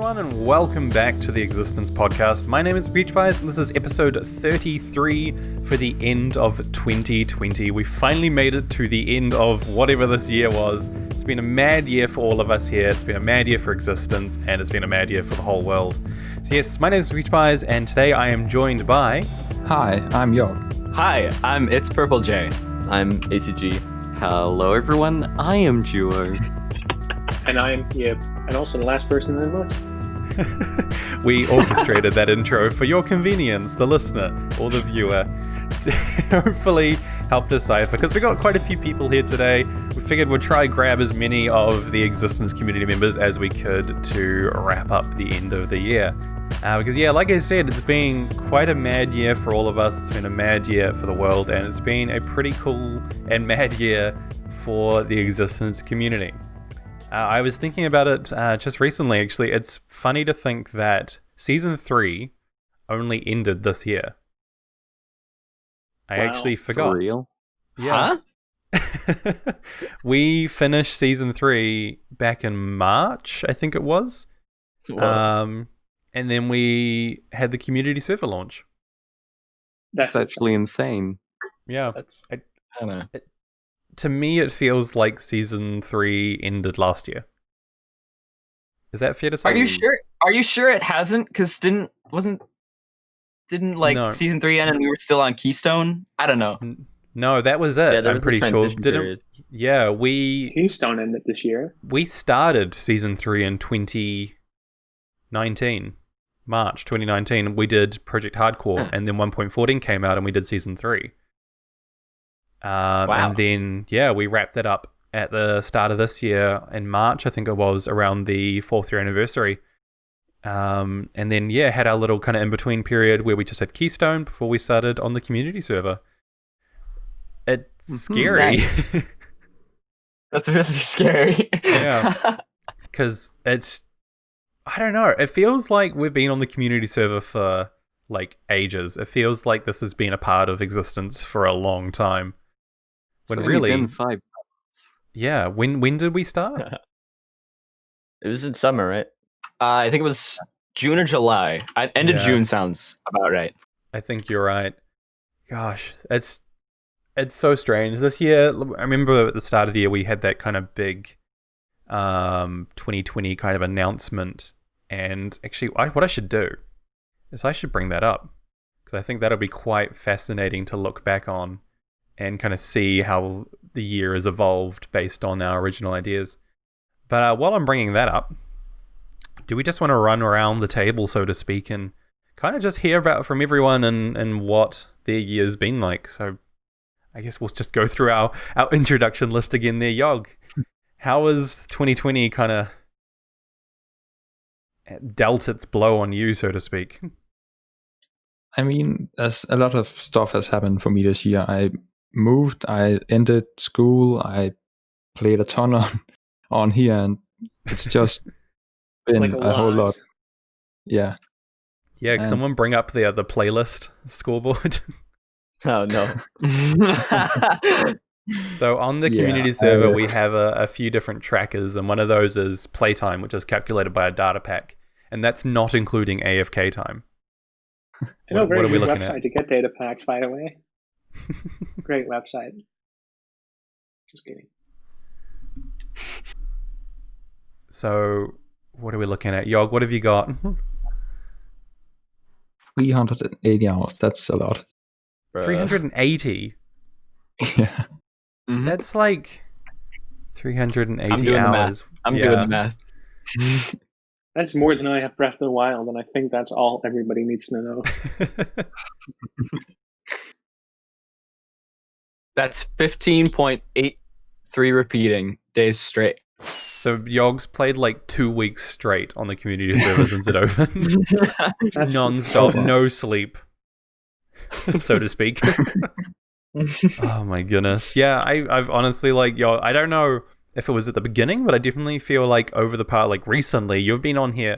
everyone, and welcome back to the Existence podcast. My name is mcpeachpies, and this is episode 33 for the end of 2020. We finally made it to the end of whatever this year was. It's been a mad year for all of us here. It's been a mad year for Existence, and it's been a mad year for the whole world. So yes, my name is mcpeachpies, and today I am joined by... Hi, I'm Yog. Hi, I'm ItsPurpleJay. I'm ACG. Hello everyone, I am Duo. And I'm Yip, and also the last person in the list. We orchestrated that intro for your convenience, the listener or the viewer, to hopefully help decipher, because we got quite a few people here today. We figured we'd try grab as many of the Existence community members as we could to wrap up the end of the year. Because yeah, like I said, it's been quite a mad year for all of us. It's been a mad year for the world, and it's been a pretty cool and mad year for the Existence community. I was thinking about it just recently, actually. It's funny to think that Season 3 only ended this year. I actually forgot. For real? Yeah. Huh? We finished Season 3 back in March, I think it was. And then we had the community server launch. That's actually insane. Yeah. I don't know. To me, it feels like Season 3 ended last year. Is that fair to say? Are you sure? Are you sure it hasn't? Because didn't No. Season 3 end and we were still on Keystone? I don't know. No, that was it. Yeah, I'm pretty sure. Keystone ended this year. We started Season 3 in 2019. March 2019. We did Project Hardcore, and then 1.14 came out and we did Season 3. Wow. And then, yeah, we wrapped that up at the start of this year in March, I think it was, around the 4th year anniversary. And then, yeah, had our little kind of in-between period where we just had Keystone before we started on the community server. It's scary. That's really scary. Yeah. Because it's, I don't know, it feels like we've been on the community server for, like, ages. It feels like this has been a part of Existence for a long time. When It's really, only been 5 months. Yeah, when did we start? It was in summer, right? I think it was June or July. End of June sounds about right. I think you're right. Gosh, it's so strange. This year, I remember at the start of the year we had that kind of big 2020 kind of announcement, and actually what I should do is I should bring that up, because I think that'll be quite fascinating to look back on and kind of see how the year has evolved based on our original ideas. But while I'm bringing that up, do we just want to run around the table, so to speak, and kind of just hear about from everyone and what their year's been like? So I guess we'll just go through our introduction list again there. Yog, how has 2020 kind of dealt its blow on you, so to speak? I mean, as a lot of stuff has happened for me this year. I moved, I ended school, I played a ton on here, and it's just been Like a whole lot. Yeah. Yeah, can someone bring up the playlist scoreboard? Oh, no. So on the community server, we have a few different trackers, and one of those is playtime, which is calculated by a data pack, and that's not including AFK time. I know, very what are we good looking website at? to get data packs, by the way. Great website. Just kidding. So what are we looking at? Yog, what have you got? 380 hours, that's a lot. 380? Yeah. Mhm. That's like 380 I'm doing hours. I'm doing the math. That's more than I have Breath of the Wild, and I think that's all everybody needs to know. That's 15.83 repeating days straight. So Yog's played like 2 weeks straight on the community server since it opened. That's Non-stop, so no sleep, so to speak. Oh my goodness. Yeah, I've honestly, like, I don't know if it was at the beginning, but I definitely feel like over the part, like recently, you've been on here.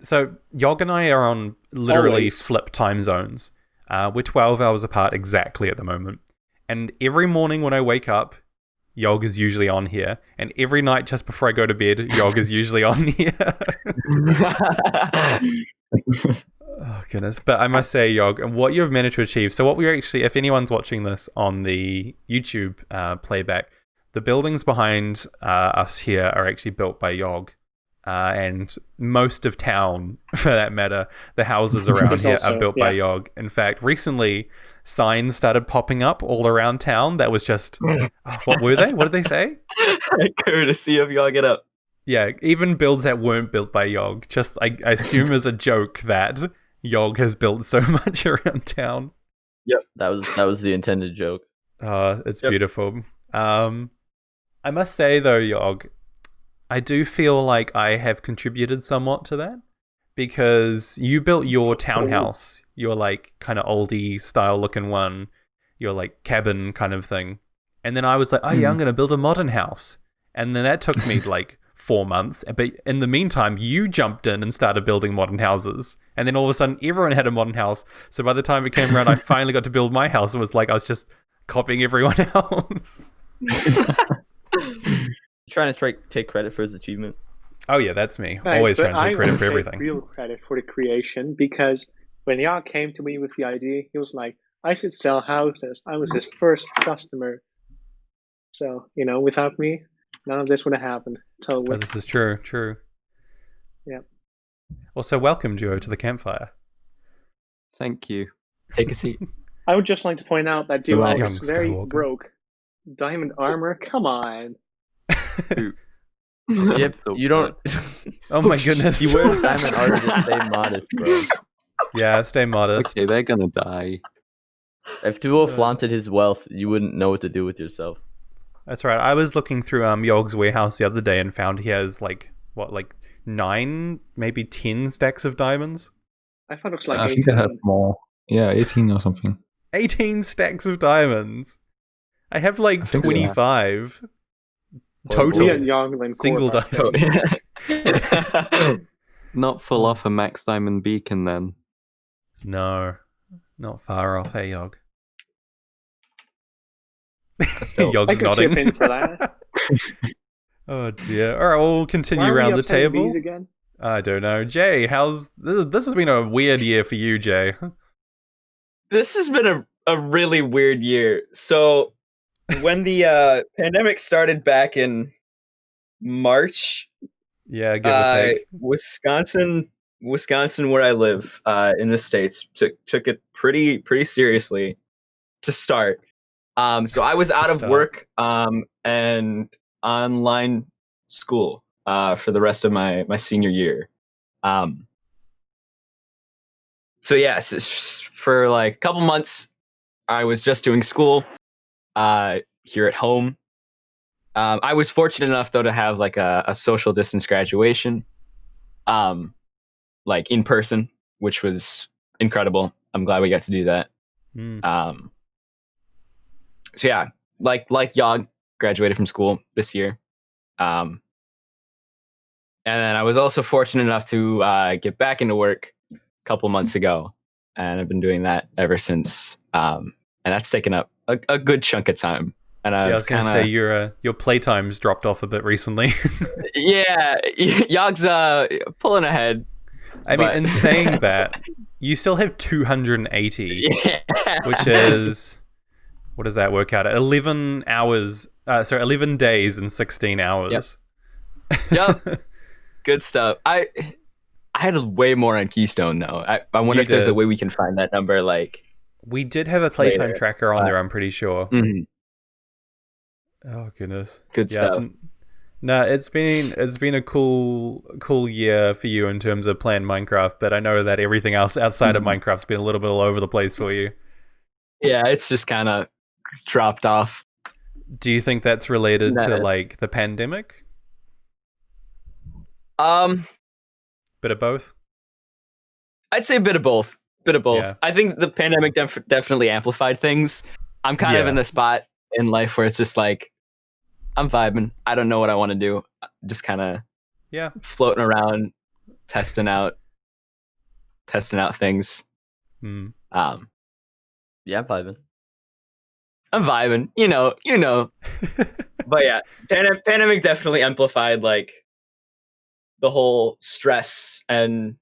So Yog and I are on literally Always. flip time zones. We're 12 hours apart exactly at the moment. And every morning when I wake up, Yog is usually on here, and every night just before I go to bed, Yog is usually on here. Oh goodness. But I must say, Yog, and what you've managed to achieve. So what we're actually, if anyone's watching this on the YouTube playback, the buildings behind us here are actually built by Yog. And most of town, for that matter, the houses around here are built by Yog. In fact, recently, signs started popping up all around town that was just, what were they? What did they say? Courtesy of Yog It Up. Yeah, even builds that weren't built by Yog. Just, I assume as a joke that Yog has built so much around town. Yep, that was the intended joke. It's beautiful. I must say though, Yog, I do feel like I have contributed somewhat to that because you built your townhouse, your like kind of oldie style looking one, your like cabin kind of thing. And then I was like, oh yeah, I'm going to build a modern house. And then that took me like 4 months. But in the meantime, you jumped in and started building modern houses. And then all of a sudden, everyone had a modern house. So by the time it came around, I finally got to build my house. It was like I was just copying everyone else. Trying to take credit for his achievement. Oh yeah, that's me. Right, Always but trying to take credit for I would everything. take real credit for the creation because when Jan came to me with the idea, he was like, I should sell houses. I was his first customer. So, without me, none of this would have happened. Totally. Oh, this is true. Yep. Well, so welcome, Duo, to the campfire. Thank you. Take a seat. I would just like to point out that Duo Welcome, is very Skywalker. broke. Diamond armor? Come on. Yep, you don't. Oh my goodness. He wears diamond armor to stay modest, bro. Yeah, stay modest. Okay, they're gonna die. If Duo flaunted his wealth, you wouldn't know what to do with yourself. That's right. I was looking through Yog's warehouse the other day and found he has like 9, maybe 10 stacks of diamonds. I thought it was like I 18. think I had more. Yeah, 18 or something. 18 stacks of diamonds. I have like I think so. 25 We total. at Yoglington Single core diamond. Not full off a max diamond beacon then. No, not far off, hey Yog. Still, I Yog's could nodding. chip in for that. Oh dear. All right, we'll continue Why are we around the upsetting table. bees again? I don't know. Jay, how's this has been a weird year for you, Jay. This has been a really weird year. So when the pandemic started back in March, Yeah, give or take. Wisconsin, where I live in the States, took it pretty seriously to start. So I was out of work and online school for the rest of my senior year. So yes, for like a couple months, I was just doing school here at home. I was fortunate enough though to have like a social distance graduation, like in person, which was incredible. I'm glad we got to do that. So yeah, like Yog, graduated from school this year. And then I was also fortunate enough to get back into work a couple months ago, and I've been doing that ever since. And that's taken up a good chunk of time. And I was going to say your playtime's dropped off a bit recently. Yeah, Yog's pulling ahead. I mean, in saying that, you still have 280, which is, what does that work out at? 11 hours, 11 days and 16 hours. Yep. Good stuff. I had way more on Keystone though. I wonder if there's a way we can find that number. Like, we did have a playtime later. tracker on there, I'm pretty sure. Mhm. Oh goodness. Good stuff. No, it's been a cool year for you in terms of playing Minecraft, but I know that everything else outside of Minecraft's been a little bit all over the place for you. Yeah, it's just kind of dropped off. Do you think that's related to like the pandemic? Bit of both. I'd say a bit of both. Yeah. I think the pandemic definitely amplified things. I'm kind of in the spot in life where it's just like, I'm vibing. I don't know what I want to do. Just kind of floating around, testing out things. Yeah, I'm vibing. I'm vibing. You know. But yeah, pandemic definitely amplified like the whole stress and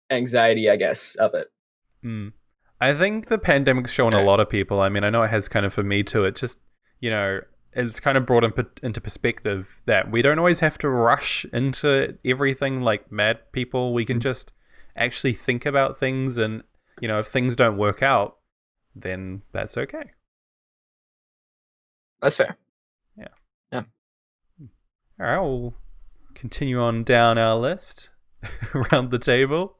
anxiety, I guess, of it. I think the pandemic's shown a lot of people. I mean, I know it has kind of for me too. It just, it's kind of brought into perspective that we don't always have to rush into everything like mad people. We can just actually think about things, and if things don't work out, then that's okay. That's fair. Yeah. Yeah. All right, we'll continue on down our list around the table.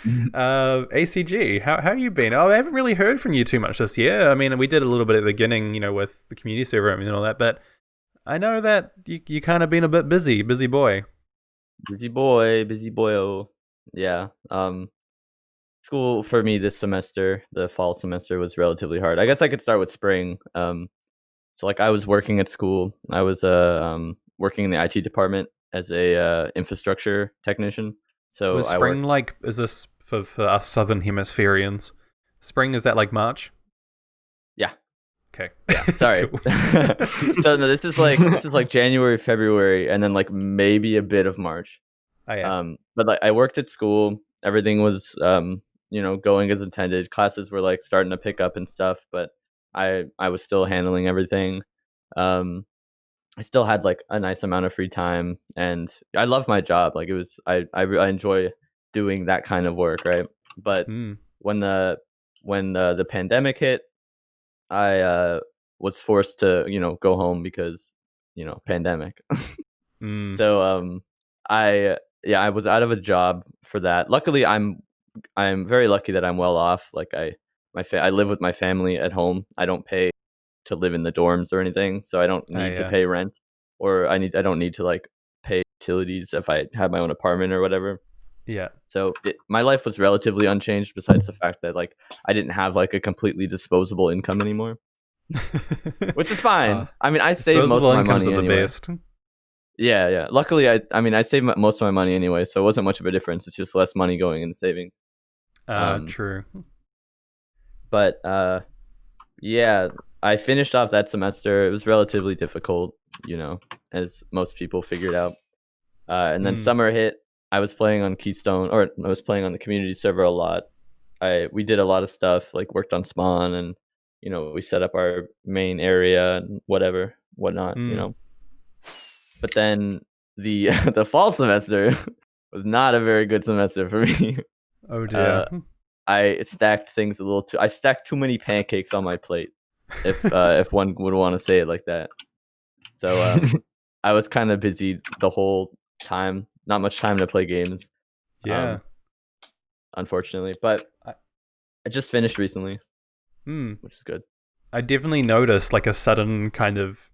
ACG, how you been? I haven't really heard from you too much this year. I mean, we did a little bit at the beginning, with the community server and all that, but I know that you kind of been a bit busy boy. Busy boy. Yeah. School for me this semester, the fall semester, was relatively hard. I guess I could start with spring. So like I was working at school. I was working in the IT department as a infrastructure technician. So was spring is this for us Southern Hemispherians? Spring, is that like March? Yeah. Okay. Yeah. Sorry. So no, this is like January, February, and then like maybe a bit of March. Oh yeah. But like I worked at school. Everything was going as intended. Classes were like starting to pick up and stuff, but I was still handling everything. I still had like a nice amount of free time, and I love my job. Like I enjoy doing that kind of work, right? But when the pandemic hit, I was forced to go home because pandemic. So I was out of a job for that. Luckily, I'm very lucky that I'm well off. Like I live with my family at home. I don't pay to live in the dorms or anything, so I don't need to pay rent, or I don't need to like pay utilities if I have my own apartment or whatever. Yeah. So my life was relatively unchanged, besides the fact that like I didn't have like a completely disposable income anymore, which is fine. I mean, I saved most of my money anyway. Best. Yeah. Luckily, I saved most of my money anyway, so it wasn't much of a difference. It's just less money going into savings. True. But yeah, I finished off that semester. It was relatively difficult, as most people figured out. And then summer hit. I was playing on Keystone, or I was playing on the community server a lot. We did a lot of stuff, like worked on spawn, and we set up our main area and whatnot. But then the the fall semester was not a very good semester for me. Oh dear. I stacked things I stacked too many pancakes on my plate, if one would want to say it like that. So I was kind of busy the whole time. Not much time to play games. Yeah. Unfortunately, but I just finished recently, which is good. I definitely noticed like a sudden kind of,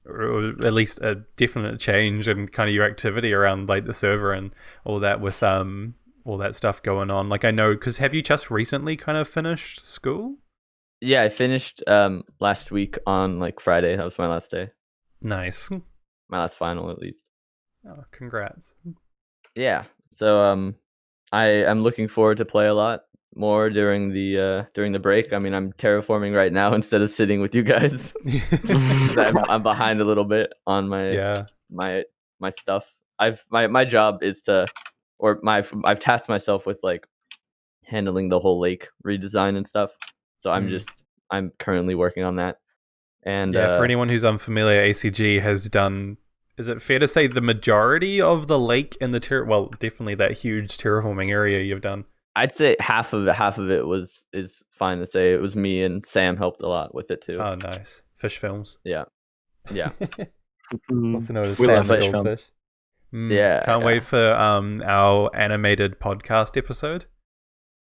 or at least a definite change in kind of your activity around like the server and all that, with all that stuff going on. Like I know, because have you just recently kind of finished school? Yeah, I finished last week on like Friday. That was my last day. Nice. My last final, at least. Oh, congrats. Yeah. So I'm looking forward to play a lot more during the break. I mean, I'm terraforming right now instead of sitting with you guys. I'm behind a little bit on my stuff. My job is to, I've tasked myself with like handling the whole lake redesign and stuff. So I'm currently working on that. And yeah, for anyone who's unfamiliar, ACG has done, is it fair to say, the majority of the lake and the well, definitely that huge terraforming area you've done? I'd say half of it is fine to say. It was me, and Sam helped a lot with it too. Oh, nice. Fish films. Yeah. Also known as We Sam love fish Goldfish. Yeah. Can't wait for our animated podcast episode.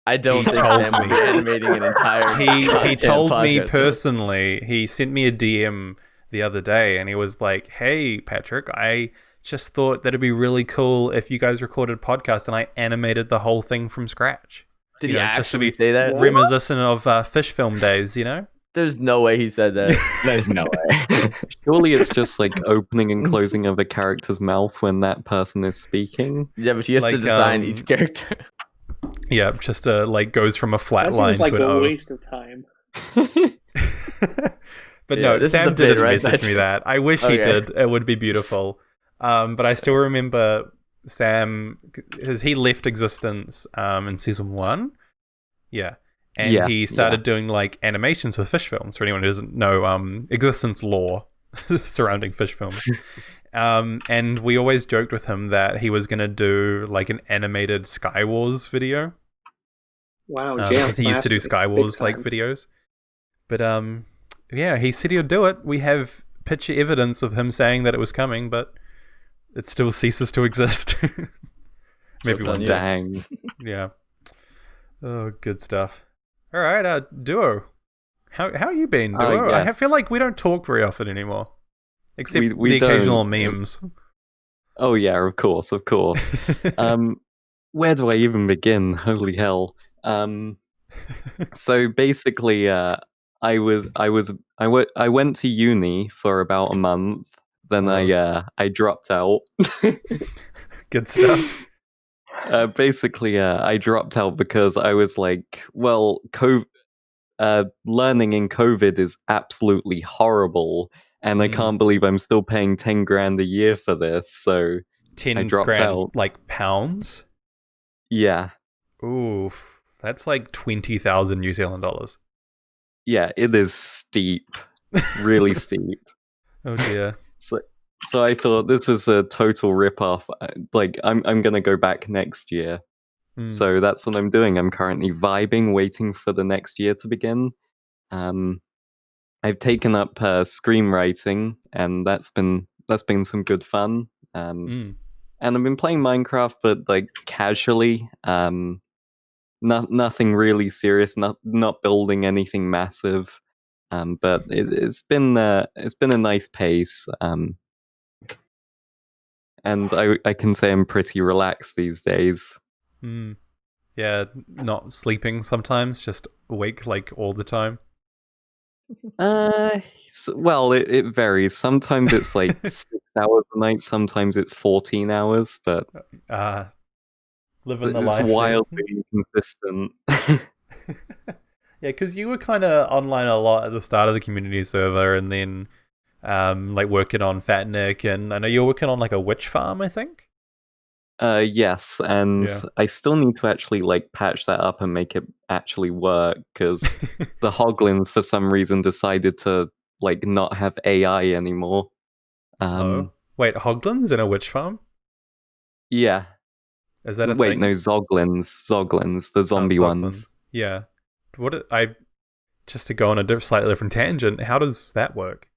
I don't think Sam will be animating an entire. He told me podcast. Personally. He sent me a DM the other day, and he was like, "Hey, Patrick, I just thought that it'd be really cool if you guys recorded a podcast and I animated the whole thing from scratch." Did he actually say that? Reminiscent of fish film days, There's no way he said that. There's no way. Surely it's just like opening and closing of a character's mouth when that person is speaking. Yeah, but he has to design each character. Yeah, just like goes from a flat That line seems like to an a O. waste of time. But Yeah, no, this is Sam a bit, didn't right? message That's me right. that. I wish he Okay. did. It would be beautiful. But I still remember Sam, because he left Existence in season 1. Yeah. And Yeah, he started doing like animations for fish films. For anyone who doesn't know Existence lore surrounding fish films. And we always joked with him that he was going to do like an animated Skywars video. Wow, Because he used to do big Skywars like time. videos. But yeah, he said he'll do it. We have picture evidence of him saying that it was coming, but it still ceases to exist. Maybe Joke's on one you. day. Dang. Yeah. Oh, good stuff. All right, Duo. How you been, Duo? I yes. feel like we don't talk very often anymore, except We the occasional don't. memes. Oh yeah, of course. Where do I even begin? Holy hell. So basically, I went to uni for about a month. Then I dropped out. Good stuff. Basically, I dropped out because I was like, well, learning in COVID is absolutely horrible, and I Mm. can't believe I'm still paying 10 grand a year for this. So 10 dropped grand, out. like pounds. yeah, Oof, that's like 20,000 New Zealand dollars. yeah, it is steep, really steep. Oh dear. So I thought this was a total rip-off. Like I'm gonna go back next year. Mm. So that's what I'm doing. I'm currently vibing, waiting for the next year to begin. I've taken up screenwriting, and that's been some good fun. And I've been playing Minecraft, but like casually. Nothing really serious. Not building anything massive. But it's been a nice pace. And I can say I'm pretty relaxed these days. Mm. Yeah, not sleeping sometimes, just awake like all the time. Well, it varies. Sometimes it's like 6 hours a night. Sometimes it's 14 hours. But living the it's life. wildly inconsistent. Yeah, because you were kind of online a lot at the start of the community server, and then like working on Fat Nick, and I know you're working on like a witch farm, I think. Yes, and Yeah. I still need to actually like patch that up and make it actually work, because the Hoglins for some reason decided to like not have AI anymore. Oh, wait, Hoglins in a witch farm? Yeah. Is that a Wait, thing? no, Zoglins, the zombie ones. Yeah. Just to go on a slightly different tangent, how does that work?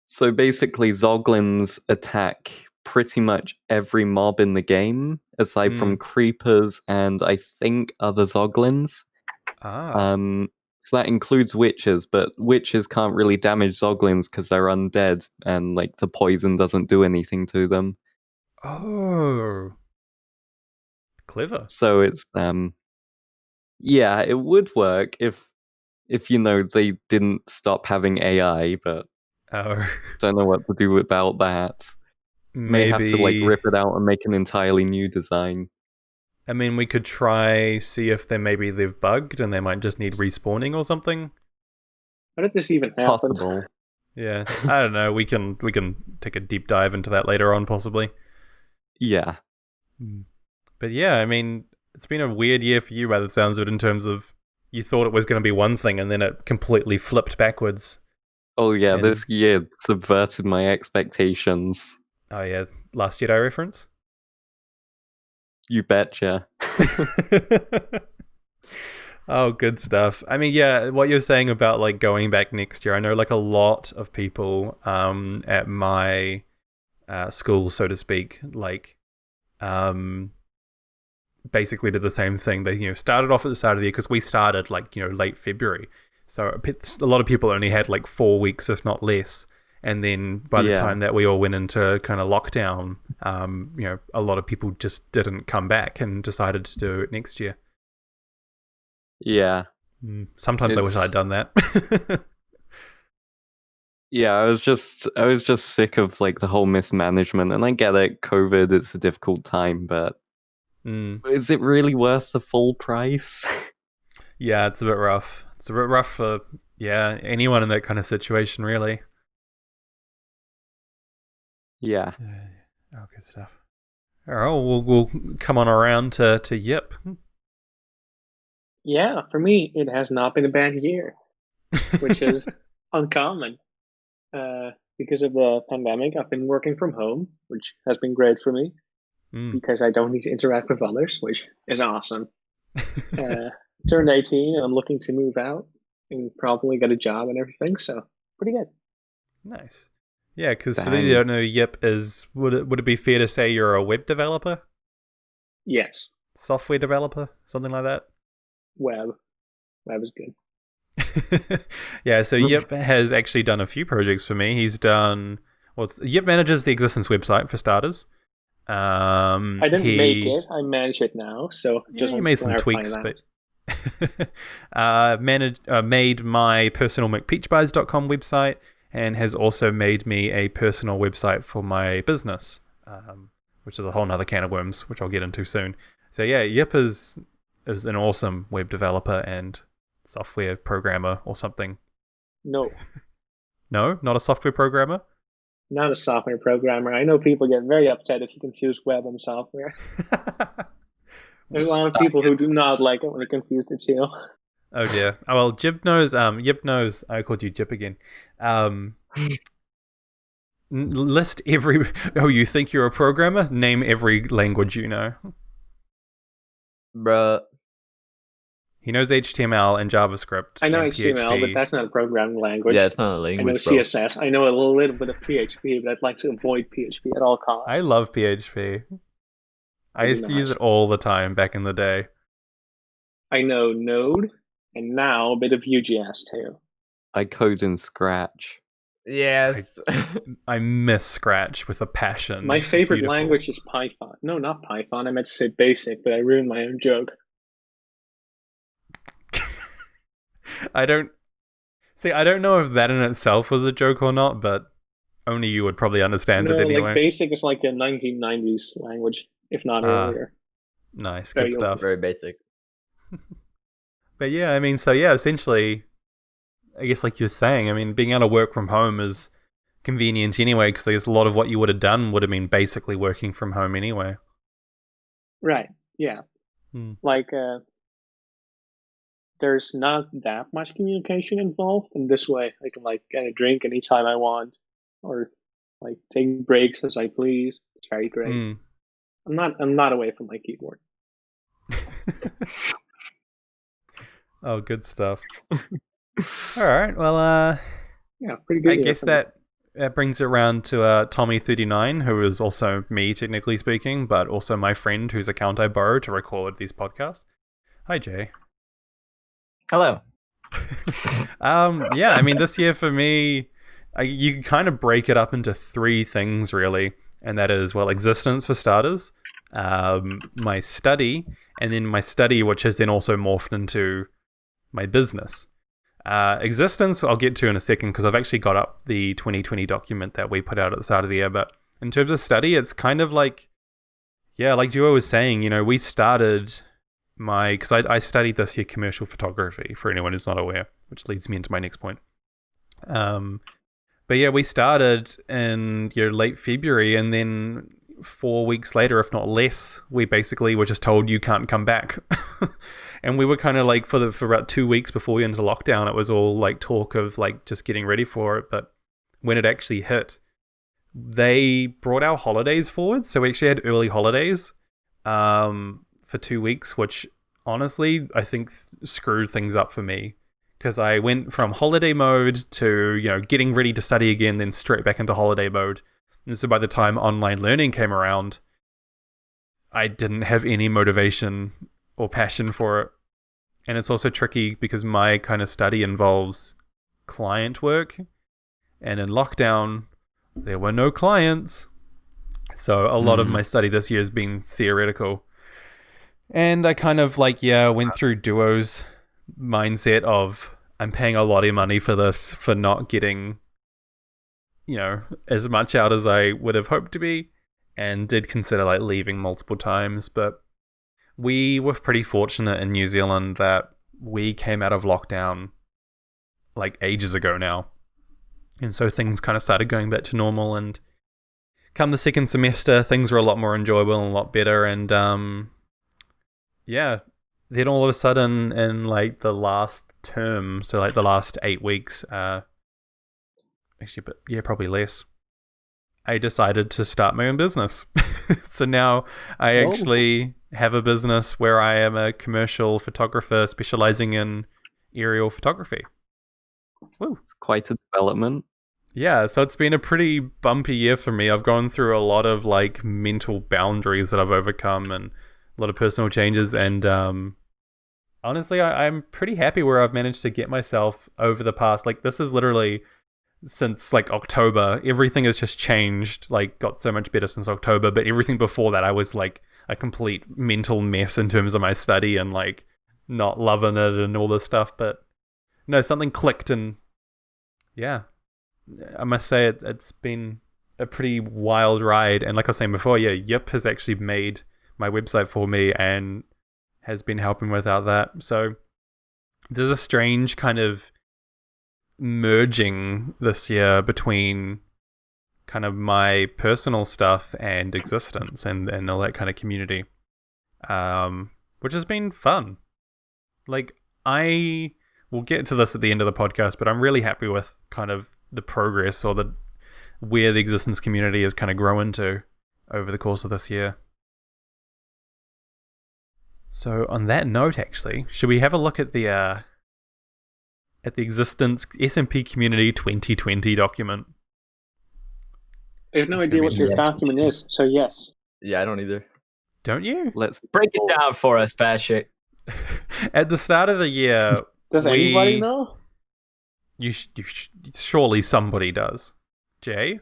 So basically, Zoglins attack pretty much every mob in the game, aside from creepers and I think other Zoglins. So that includes witches, but witches can't really damage Zoglins because they're undead, and like the poison doesn't do anything to them. Oh, clever. So it's yeah, it would work if they didn't stop having AI, but don't know what to do about that. May have to like rip it out and make an entirely new design. I mean, we could try see if they've bugged and they might just need respawning or something. How did this even happen? Possible. Yeah, I don't know. We can take a deep dive into that later on, possibly. Yeah. But yeah, I mean, it's been a weird year for you by the sounds of it, in terms of you thought it was going to be one thing and then it completely flipped backwards. Oh yeah, this year subverted my expectations. Oh yeah, Last Jedi reference? You betcha. Oh, good stuff. I mean, yeah, what you're saying about like going back next year, I know like a lot of people at my school, so to speak, like basically did the same thing. They started off at the start of the year, because we started like late February, so a lot of people only had like 4 weeks, if not less. And then by the time that we all went into kind of lockdown, a lot of people just didn't come back and decided to do it next year. Yeah. Sometimes I wish I'd done that. Yeah, I was just sick of like the whole mismanagement, and I get it, COVID, it's a difficult time, but is it really worth the full price? Yeah, it's a bit rough. It's a bit rough for anyone in that kind of situation, really. Yeah. Oh, good stuff. All right, we'll come on around to Yip. Yeah, for me, it has not been a bad year, which is uncommon. Because of the pandemic, I've been working from home, which has been great for me because I don't need to interact with others, which is awesome. Turned 18 and I'm looking to move out and probably get a job and everything, so pretty good. Nice. Yeah, because for those who don't know, Yip is, would it be fair to say you're a web developer? Yes. Software developer? Something like that? Web is good. Yeah, so Yip has actually done a few projects for me. He's done... Yip manages the Existence website, for starters. I didn't make it. I manage it now, so just you made some tweaks, but... made my personal mcpeachpies.com website and has also made me a personal website for my business, which is a whole nother can of worms, which I'll get into soon. So yeah, Yip is an awesome web developer and software programmer or something. No, not a software programmer. Not a software programmer. I know people get very upset if you confuse web and software. There's a lot of people who do not like it when you confuse the two. Oh dear. Oh well, Yip knows. I called you Jip again. List every. Oh, you think you're a programmer? Name every language you know. Bruh. He knows HTML and JavaScript. I know and HTML, PHP. but that's not a programming language. Yeah, it's not a language. I know CSS. I know a little bit of PHP, but I'd like to avoid PHP at all costs. I love PHP. I used to use it all the time back in the day. I know Node, and now a bit of Vue.js too. I code in Scratch. Yes. I miss Scratch with a passion. My favorite language is Python. No, not Python. I meant to say Basic, but I ruined my own joke. I don't know if that in itself was a joke or not, but only you would probably understand it anyway. Like Basic is like a 1990s language, if not earlier. Nice, good stuff. Very basic. But yeah, I mean, so yeah, essentially, I guess like you're saying, I mean, being able to work from home is convenient anyway, because I guess a lot of what you would have done would have been basically working from home anyway. Right, yeah. Like, there's not that much communication involved, and this way I can like get a drink anytime I want, or like take breaks as I please. It's very great. I'm not away from my keyboard. Oh, good stuff. All right, well, yeah, pretty good. I guess that brings it around to Tommy39, who is also me, technically speaking, but also my friend whose account I borrowed to record these podcasts. Hi, Jay. Hello. Yeah, I mean, this year for me, you can kind of break it up into three things, really, and that is, well, Existence for starters, my study, and then my study, which has then also morphed into my business. Existence, I'll get to in a second, because I've actually got up the 2020 document that we put out at the start of the year, but in terms of study, it's kind of like, yeah, like Duo was saying, you know, we started... because I studied this year commercial photography, for anyone who's not aware, which leads me into my next point. But yeah, we started in late February, and then 4 weeks later, if not less, we basically were just told you can't come back. And we were kind of like, for about 2 weeks before we went into lockdown, it was all like talk of like just getting ready for it. But when it actually hit, they brought our holidays forward. So we actually had early holidays. For 2 weeks, which honestly I think screwed things up for me, because I went from holiday mode to getting ready to study again, then straight back into holiday mode. And so by the time online learning came around, I didn't have any motivation or passion for it. And it's also tricky because my kind of study involves client work, and in lockdown there were no clients, so a lot of my study this year has been theoretical. And I kind of went through Duo's mindset of, I'm paying a lot of money for this for not getting, as much out as I would have hoped to be, and did consider leaving multiple times. But we were pretty fortunate in New Zealand that we came out of lockdown like ages ago now. And so things kind of started going back to normal, and come the second semester, things were a lot more enjoyable and a lot better. And yeah, then all of a sudden in like the last term, so like the last 8 weeks, actually, but yeah, probably less, I decided to start my own business. So now I actually have a business where I am a commercial photographer specializing in aerial photography. Woo. It's quite a development. Yeah, so it's been a pretty bumpy year for me. I've gone through a lot of like mental boundaries that I've overcome and a lot of personal changes. And honestly, I'm pretty happy where I've managed to get myself over the past. Like, this is literally since like October. Everything has just changed, like got so much better since October. But everything before that, I was like a complete mental mess in terms of my study and like not loving it and all this stuff. But no, something clicked, and yeah, I must say it's been a pretty wild ride. And like I was saying before, yeah, Yip has actually made my website for me and has been helping without that. So there's a strange kind of merging this year between kind of my personal stuff and Existence and all that kind of community, which has been fun. Like, I will get to this at the end of the podcast, but I'm really happy with kind of the progress or the where the Existence community has kind of grown to over the course of this year. So on that note, actually, should we have a look at the Existence SMP Community 2020 document? I have no idea what this document is, so yes. Yeah, I don't either. Don't you? Let's Break it down for us, Patrick. At the start of the year, Does anybody know? Surely somebody does. Jay?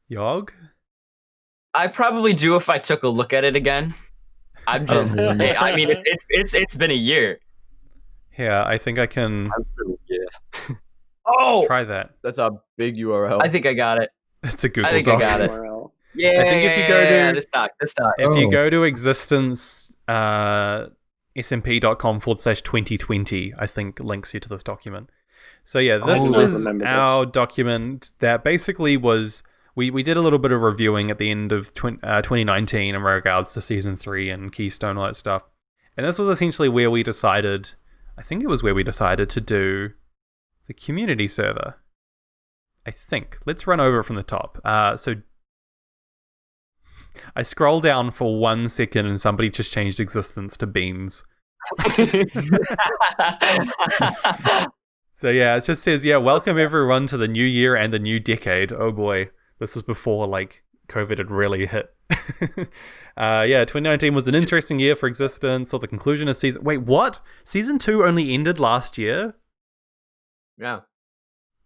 Yog? I probably do if I took a look at it again. I'm just. I mean, it's been a year. Yeah, I think I can Oh, try that. That's a big URL. I think I got it. It's a Google I think Doc. I got it. URL. Yeah, I think if you go to- this doc. If you Oh. go to Existence smp.com/2020, I think links you to this document. So yeah, this I was remember our document that basically was, we did a little bit of reviewing at the end of 2019 in regards to Season 3 and Keystone, all that stuff. And this was essentially where we decided, I think it was where we decided to do the community server. I think. Let's run over it from the top. So I scroll down for 1 second and somebody just changed Existence to Beans. So yeah, it just says, yeah, welcome everyone to the new year and the new decade. Oh boy, this was before like COVID had really hit. Yeah, 2019 was an interesting year for Existence, or the conclusion of season... Wait, what? Season 2 only ended last year? Yeah.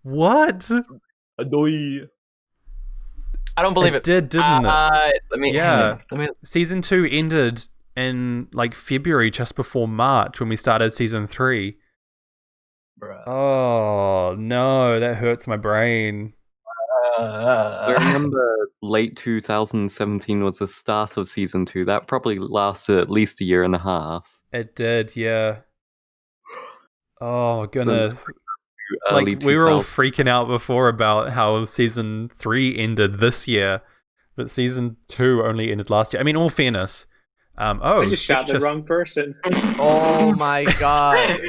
What? Adoy. I don't believe it. Didn't it? Let me. Yeah. Let me. Season 2 ended in like February, just before March, when we started Season 3. Bruh. Oh, no, that hurts my brain. I remember late 2017 was the start of Season 2. That probably lasted at least a year and a half. It did, yeah. Oh, goodness. Early Like, we were all 2000s. freaking out before about how Season 3 ended this year, but Season 2 only ended last year. I mean, all fairness. I just shot the wrong person. Oh my god.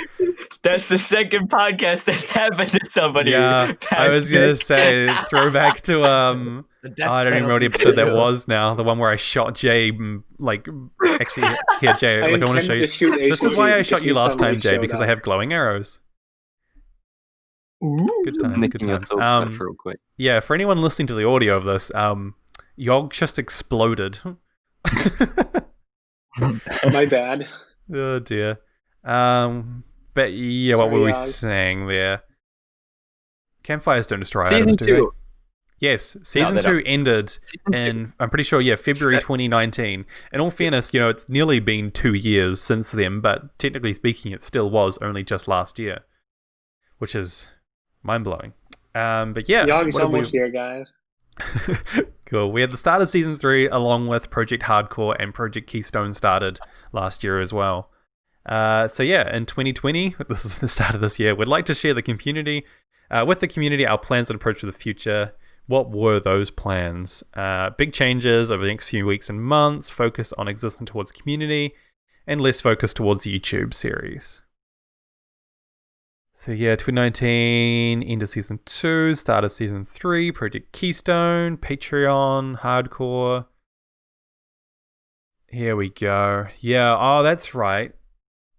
That's the second podcast that's happened to somebody. Yeah, I was gonna say, throwback to The death I don't even know what penalty episode that video. was now. The one where I shot Jay, like, actually, here, Jay, I like, I want to show intended you. to shoot This is why I because shot you he last time, suddenly Jay, showed because up. I have glowing arrows. Good times, good Nicking times. yourself real quick. Yeah, for anyone listening to the audio of this, Yog just exploded. My bad. Oh dear. But yeah, what Sorry, were we Yog. saying there? Campfires don't destroy Season items, do they? 2. Yes, Season they 2 ended Season 2. in, I'm pretty sure, yeah, February 2019. In all fairness, you know, it's nearly been 2 years since then, but technically speaking, it still was only just last year, which is mind-blowing. But yeah. Yog is what did we- almost here, guys. Cool. We had the start of Season 3 along with Project Hardcore, and Project Keystone started last year as well. So yeah, in 2020, this is the start of this year, we'd like to share the community with the community our plans and approach to the future. What were those plans? Big changes over the next few weeks and months, focus on existing towards community, and less focus towards the YouTube series. So yeah, 2019, end of Season 2, start of Season 3, Project Keystone, Patreon, Hardcore. Here we go. Yeah, oh, that's right.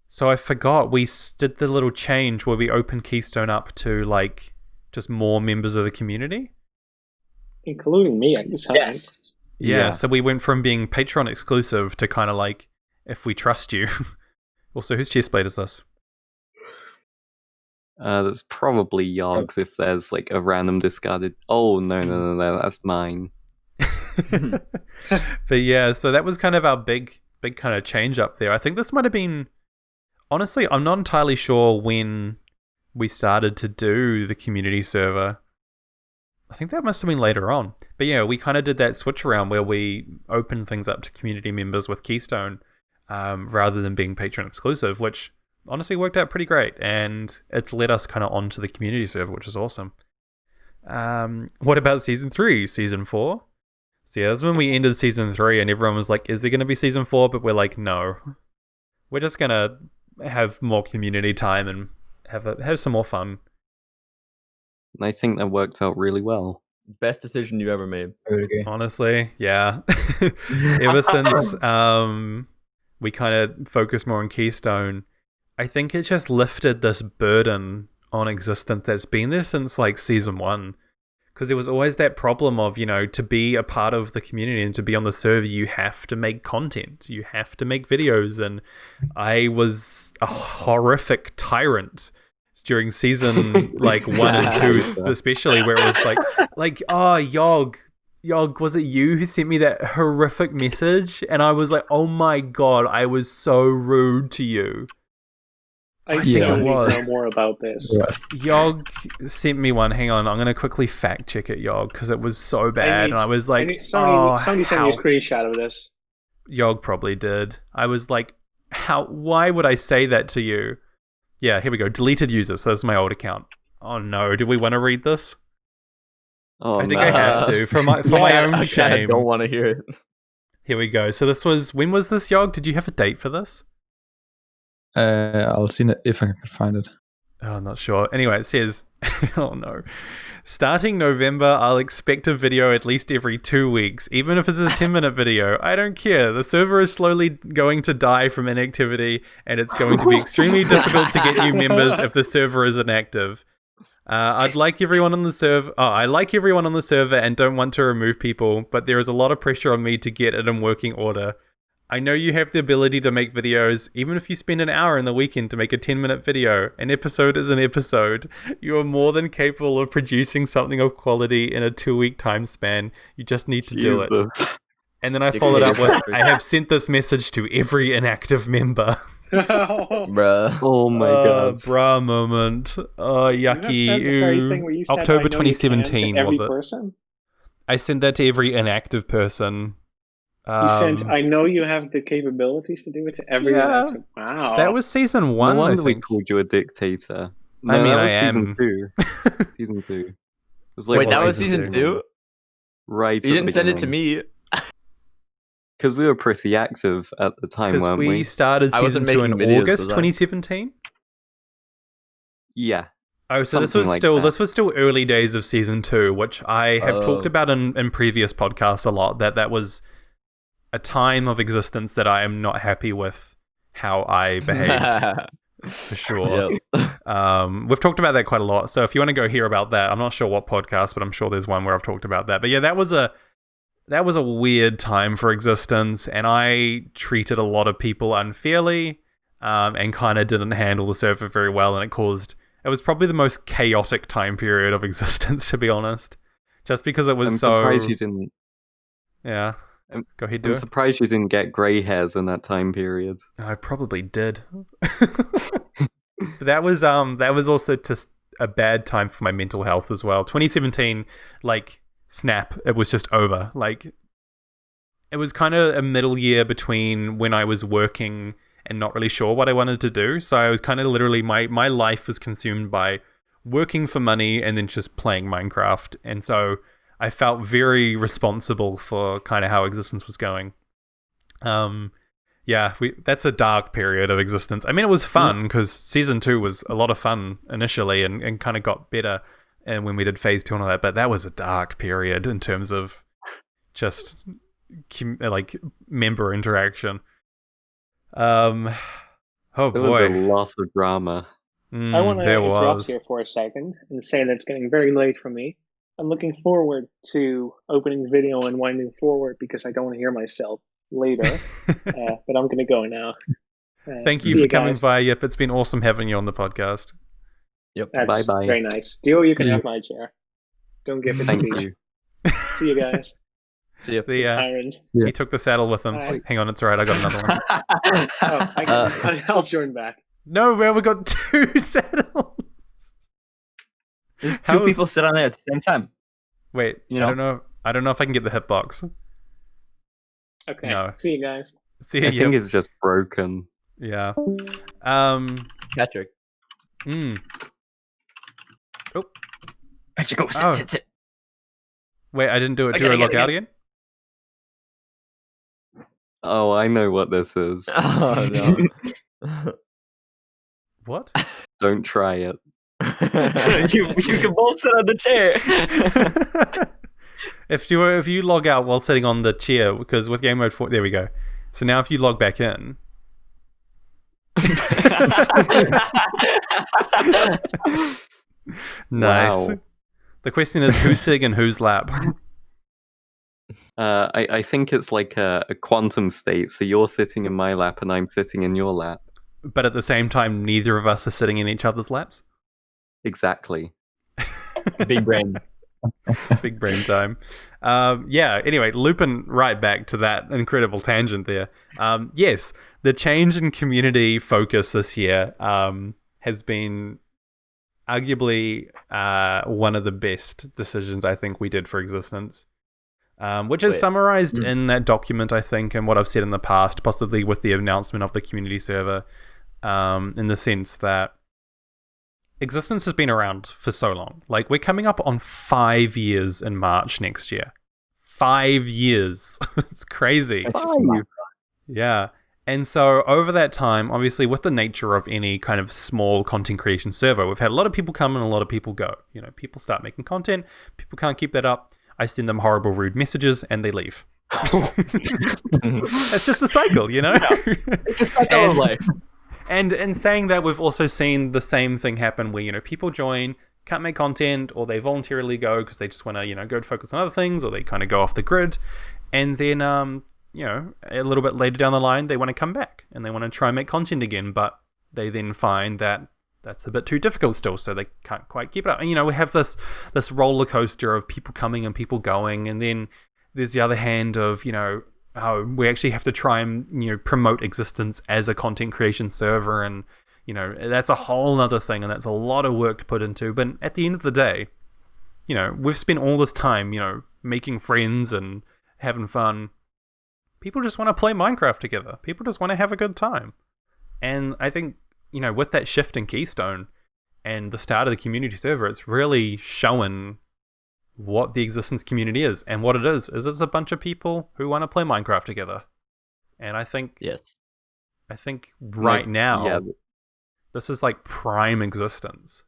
So I forgot, we did the little change where we opened Keystone up to, like, just more members of the community. Including me at this time. Yes. Yeah, so we went from being Patreon exclusive to kind of like, if we trust you. Also, whose chestplate is this? That's probably Yogg's if there's like a random discarded. Oh, no, that's mine. But yeah, so that was kind of our big kind of change up there. I think this might have been, honestly, I'm not entirely sure when we started to do the community server. I think that must have been later on. But yeah, we kind of did that switch around where we opened things up to community members with Keystone rather than being Patreon exclusive, which honestly worked out pretty great. And it's led us kind of onto the community server, which is awesome. What about Season 3, Season 4? So yeah, that's when we ended Season 3 and everyone was like, is there going to be Season 4? But we're like, no. We're just going to have more community time and have some more fun. And I think that worked out really well. Best decision you ever made. Honestly, yeah. Ever since we kind of focused more on Keystone, I think it just lifted this burden on Existence that's been there since like Season 1. Because there was always that problem of, you know, to be a part of the community and to be on the server, you have to make content. You have to make videos. And I was a horrific tyrant during Season like 1 and 2, especially, where it was like, oh, Yog, was it you who sent me that horrific message? And I was like, oh my God, I was so rude to you. I still need to know more about this. Yes. Yog sent me one. Hang on, I'm going to quickly fact check it, Yog, because it was so bad. And I was like, somebody sent me a screenshot of this. Yog probably did. I was like, why would I say that to you? Yeah, here we go. Deleted user. So that's my old account. Oh no, do we want to read this? Oh, I think I have to for my own shame. I don't want to hear it. Here we go. So when was this, Yog? Did you have a date for this? I'll see it if I can find it. Oh, I'm not sure. Anyway, it says, oh no. Starting November, I'll expect a video at least every 2 weeks, even if it's a 10-minute video. I don't care. The server is slowly going to die from inactivity, and it's going to be extremely difficult to get new members if the server is inactive. I like everyone on the server and don't want to remove people, but there is a lot of pressure on me to get it in working order. I know you have the ability to make videos, even if you spend an hour in the weekend to make a 10-minute video. An episode is an episode. You are more than capable of producing something of quality in a 2-week time span. You just need to do it. And then I followed up with, I have sent this message to every inactive member. Bruh. Oh my God. Bruh moment. Oh, yucky. October 2017 was it? Person? I sent that to every inactive person. You sent, I know you have the capabilities to do it to everyone. Yeah, wow. That was Season 1, I think. We called you a dictator. No, I mean, that was I Season 2. Season 2. It was like, wait, that was Season 2? Right. You didn't send it to me. Because we were pretty active at the time, weren't we? We started Season 2 in August 2017? Yeah. Oh, so this was still early days of Season 2, which I have talked about in previous podcasts a lot, that was a time of Existence that I am not happy with how I behaved, for sure. Yep. We've talked about that quite a lot, so if you want to go hear about that, I'm not sure what podcast, but I'm sure there's one where I've talked about that. But yeah, that was a weird time for Existence, and I treated a lot of people unfairly, and kind of didn't handle the server very well, and it was probably the most chaotic time period of Existence, to be honest. Just because it was I'm surprised you didn't. Yeah. Go ahead, I'm surprised you didn't get grey hairs in that time period. I probably did. That was also just a bad time for my mental health as well. 2017, like, snap, it was just over. Like, it was kind of a middle year between when I was working and not really sure what I wanted to do. So I was kind of literally, my life was consumed by working for money and then just playing Minecraft. And so I felt very responsible for kind of how Existence was going. That's a dark period of Existence. I mean, it was fun because Season 2 was a lot of fun initially and kind of got better and when we did Phase 2 and all that, but that was a dark period in terms of just like member interaction. Oh There boy, was a lot of drama. I want to interrupt here for a second and say that it's getting very late for me. I'm looking forward to opening the video and winding forward because I don't want to hear myself later. But I'm going to go now. Thank you for coming by. Yep, it's been awesome having you on the podcast. Yep. Bye bye. Very nice. Dio, you can have my chair. Don't give it to me. Thank you. See you guys. See you. Tyrant. He took the saddle with him. Hi. Hang on, it's alright. I got another one. I'll join back. No, we got 2 saddles. There's 2 people sit on there at the same time. Wait, I don't know if I can get the hitbox. Okay. No. See you guys. See you. I think it's just broken. Yeah. Patrick. Oh. Patrick, go sit. Wait, I didn't do it. Do I log out again? Oh, I know what this is. Oh no. What? Don't try it. you can both sit on the chair. If you log out while sitting on the chair, because with game mode 4, there we go. So now if you log back in. Nice. Wow. The question is, who's sitting in whose lap? I think it's like a quantum state. So you're sitting in my lap and I'm sitting in your lap. But at the same time, neither of us are sitting in each other's laps? Exactly. Big brain. Big brain time. Anyway, looping right back to that incredible tangent there. Yes, the change in community focus this year has been arguably one of the best decisions I think we did for Existence. Which is summarized in that document, I think, and what I've said in the past, possibly with the announcement of the community server, in the sense that Existence has been around for so long. Like, we're coming up on 5 years in March next year. 5 years. It's crazy. Yeah. And so over that time, obviously with the nature of any kind of small content creation server, we've had a lot of people come and a lot of people go. You know, people start making content, people can't keep that up. I send them horrible, rude messages and they leave. It's just the cycle, you know? It's a cycle of life. And in saying that, we've also seen the same thing happen where, you know, people join, can't make content, or they voluntarily go because they just want to, you know, go to focus on other things, or they kind of go off the grid. And then, you know, a little bit later down the line, they want to come back and they want to try and make content again, but they then find that that's a bit too difficult still, so they can't quite keep it up. And, you know, we have this roller coaster of people coming and people going, and then there's the other hand of, you know, how we actually have to try and, you know, promote Existence as a content creation server, and, you know, that's a whole other thing, and that's a lot of work to put into. But at the end of the day, you know, we've spent all this time, you know, making friends and having fun. People just want to play Minecraft together. People just want to have a good time. And I think, you know, with that shift in Keystone and the start of the community server, it's really showing what the Existence community is. And what it is it's a bunch of people who want to play Minecraft together. And I think right now, this is like prime Existence.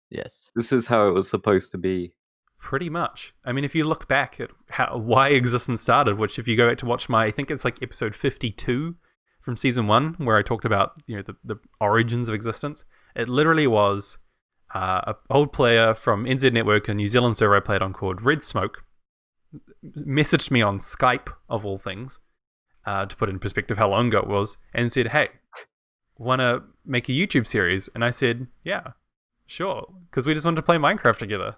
Yes. This is how it was supposed to be. Pretty much. I mean, if you look back at why Existence started, which if you go back to watch I think it's like episode 52 from season 1, where I talked about, you know, the origins of Existence. It literally was an old player from NZ Network, a New Zealand server I played on called Red Smoke, messaged me on Skype, of all things, to put in perspective how long ago it was, and said, hey, want to make a YouTube series? And I said, yeah, sure, because we just wanted to play Minecraft together.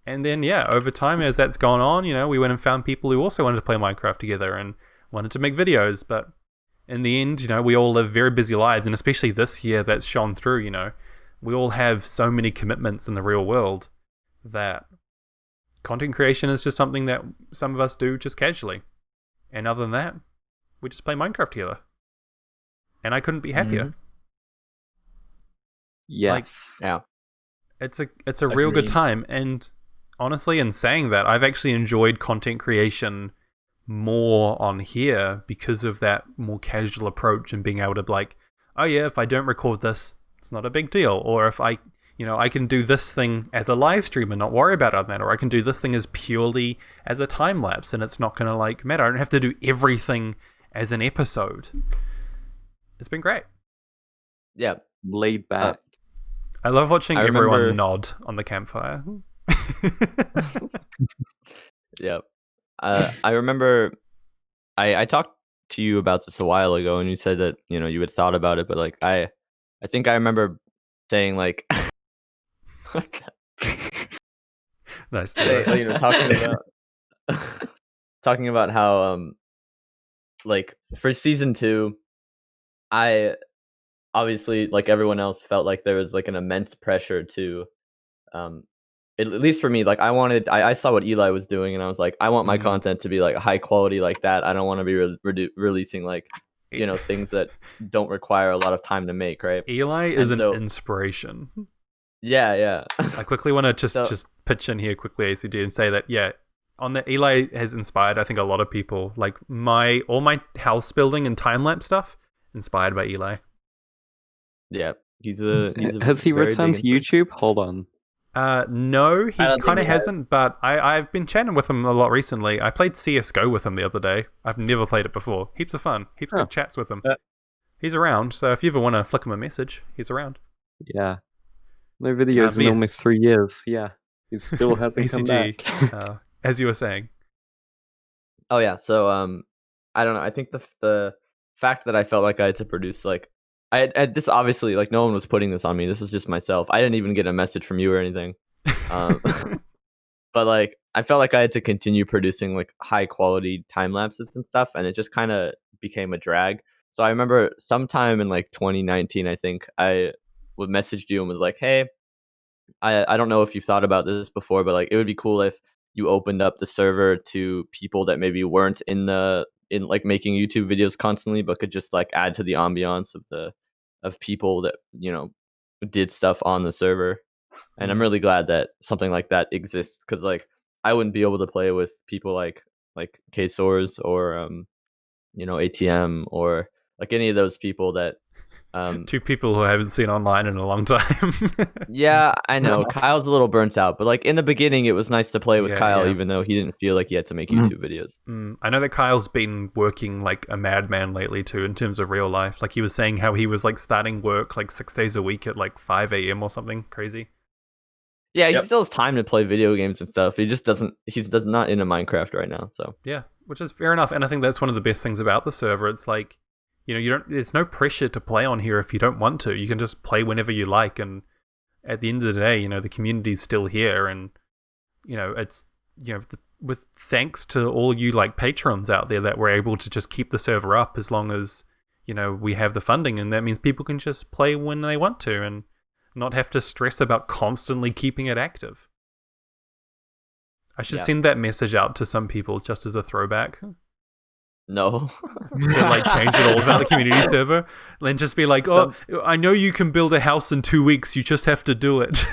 And then, yeah, over time, as that's gone on, you know, we went and found people who also wanted to play Minecraft together and wanted to make videos. But in the end, you know, we all live very busy lives. And especially this year, that's shone through, you know. We all have so many commitments in the real world that content creation is just something that some of us do just casually. And other than that, we just play Minecraft together. and I couldn't be happier. Yes. Yeah. It's a real good time, and honestly, in saying that, I've actually enjoyed content creation more on here because of that more casual approach and being able to be like, oh yeah, if I don't record this, it's not a big deal. Or if I can do this thing as a live stream and not worry about it on that. Or I can do this thing as purely as a time lapse and it's not going to like matter. I don't have to do everything as an episode. It's been great. Yeah. Laid back. I love watching I everyone remember- nod on the campfire. Yep. I remember I talked to you about this a while ago, and you said that you had thought about it, but like I think I remember saying like Nice. talking about how like for season 2, I obviously, like everyone else, felt like there was like an immense pressure to at least for me, like I saw what Eli was doing, and I was like, I want my content to be like high quality like that. I don't want to be releasing like things that don't require a lot of time to make, right? Eli is an inspiration. Yeah. I quickly want to just pitch in here quickly, ACG, and say that Eli has inspired, I think, a lot of people. Like all my house building and time lapse stuff inspired by Eli. Yeah, has he returned to YouTube? Hold on. No, he kind of hasn't, but I've been chatting with him a lot recently. I played CSGO with him the other day. I've never played it before. Heaps of fun. Heaps of good chats with him. He's around, so if you ever want to flick him a message, he's around. Yeah. No videos in almost 3 years. Yeah. He still hasn't come back. As you were saying. Oh yeah, so I don't know. I think the fact that I felt like I had to produce like this obviously, like, no one was putting this on me. This was just myself. I didn't even get a message from you or anything. But like, I felt like I had to continue producing like high quality time lapses and stuff, and it just kind of became a drag. So I remember sometime in like 2019, I think I would messaged you and was like, "Hey, I don't know if you've thought about this before, but like, it would be cool if you opened up the server to people that maybe weren't in like making YouTube videos constantly, but could just like add to the ambiance of people that did stuff on the server." And I'm really glad that something like that exists, because like I wouldn't be able to play with people like KSource or ATM or like any of those people that two people who I haven't seen online in a long time. Yeah, I know. Kyle's a little burnt out, but like in the beginning, it was nice to play with Kyle, even though he didn't feel like he had to make YouTube videos. I know that Kyle's been working like a madman lately too, in terms of real life. Like he was saying how he was like starting work like 6 days a week at like 5 a.m. or something crazy. Yeah, he still has time to play video games and stuff. He just doesn't. He's not into Minecraft right now. So yeah, which is fair enough, and I think that's one of the best things about the server. It's like, there's no pressure to play on here if you don't want to. You can just play whenever you like, and at the end of the day, the community's still here, and it's with thanks to all you like patrons out there that we're able to just keep the server up as long as we have the funding, and that means people can just play when they want to and not have to stress about constantly keeping it active. I should send that message out to some people just as a throwback. No. To like change it all about the community server. And then just be like, I know you can build a house in 2 weeks, you just have to do it.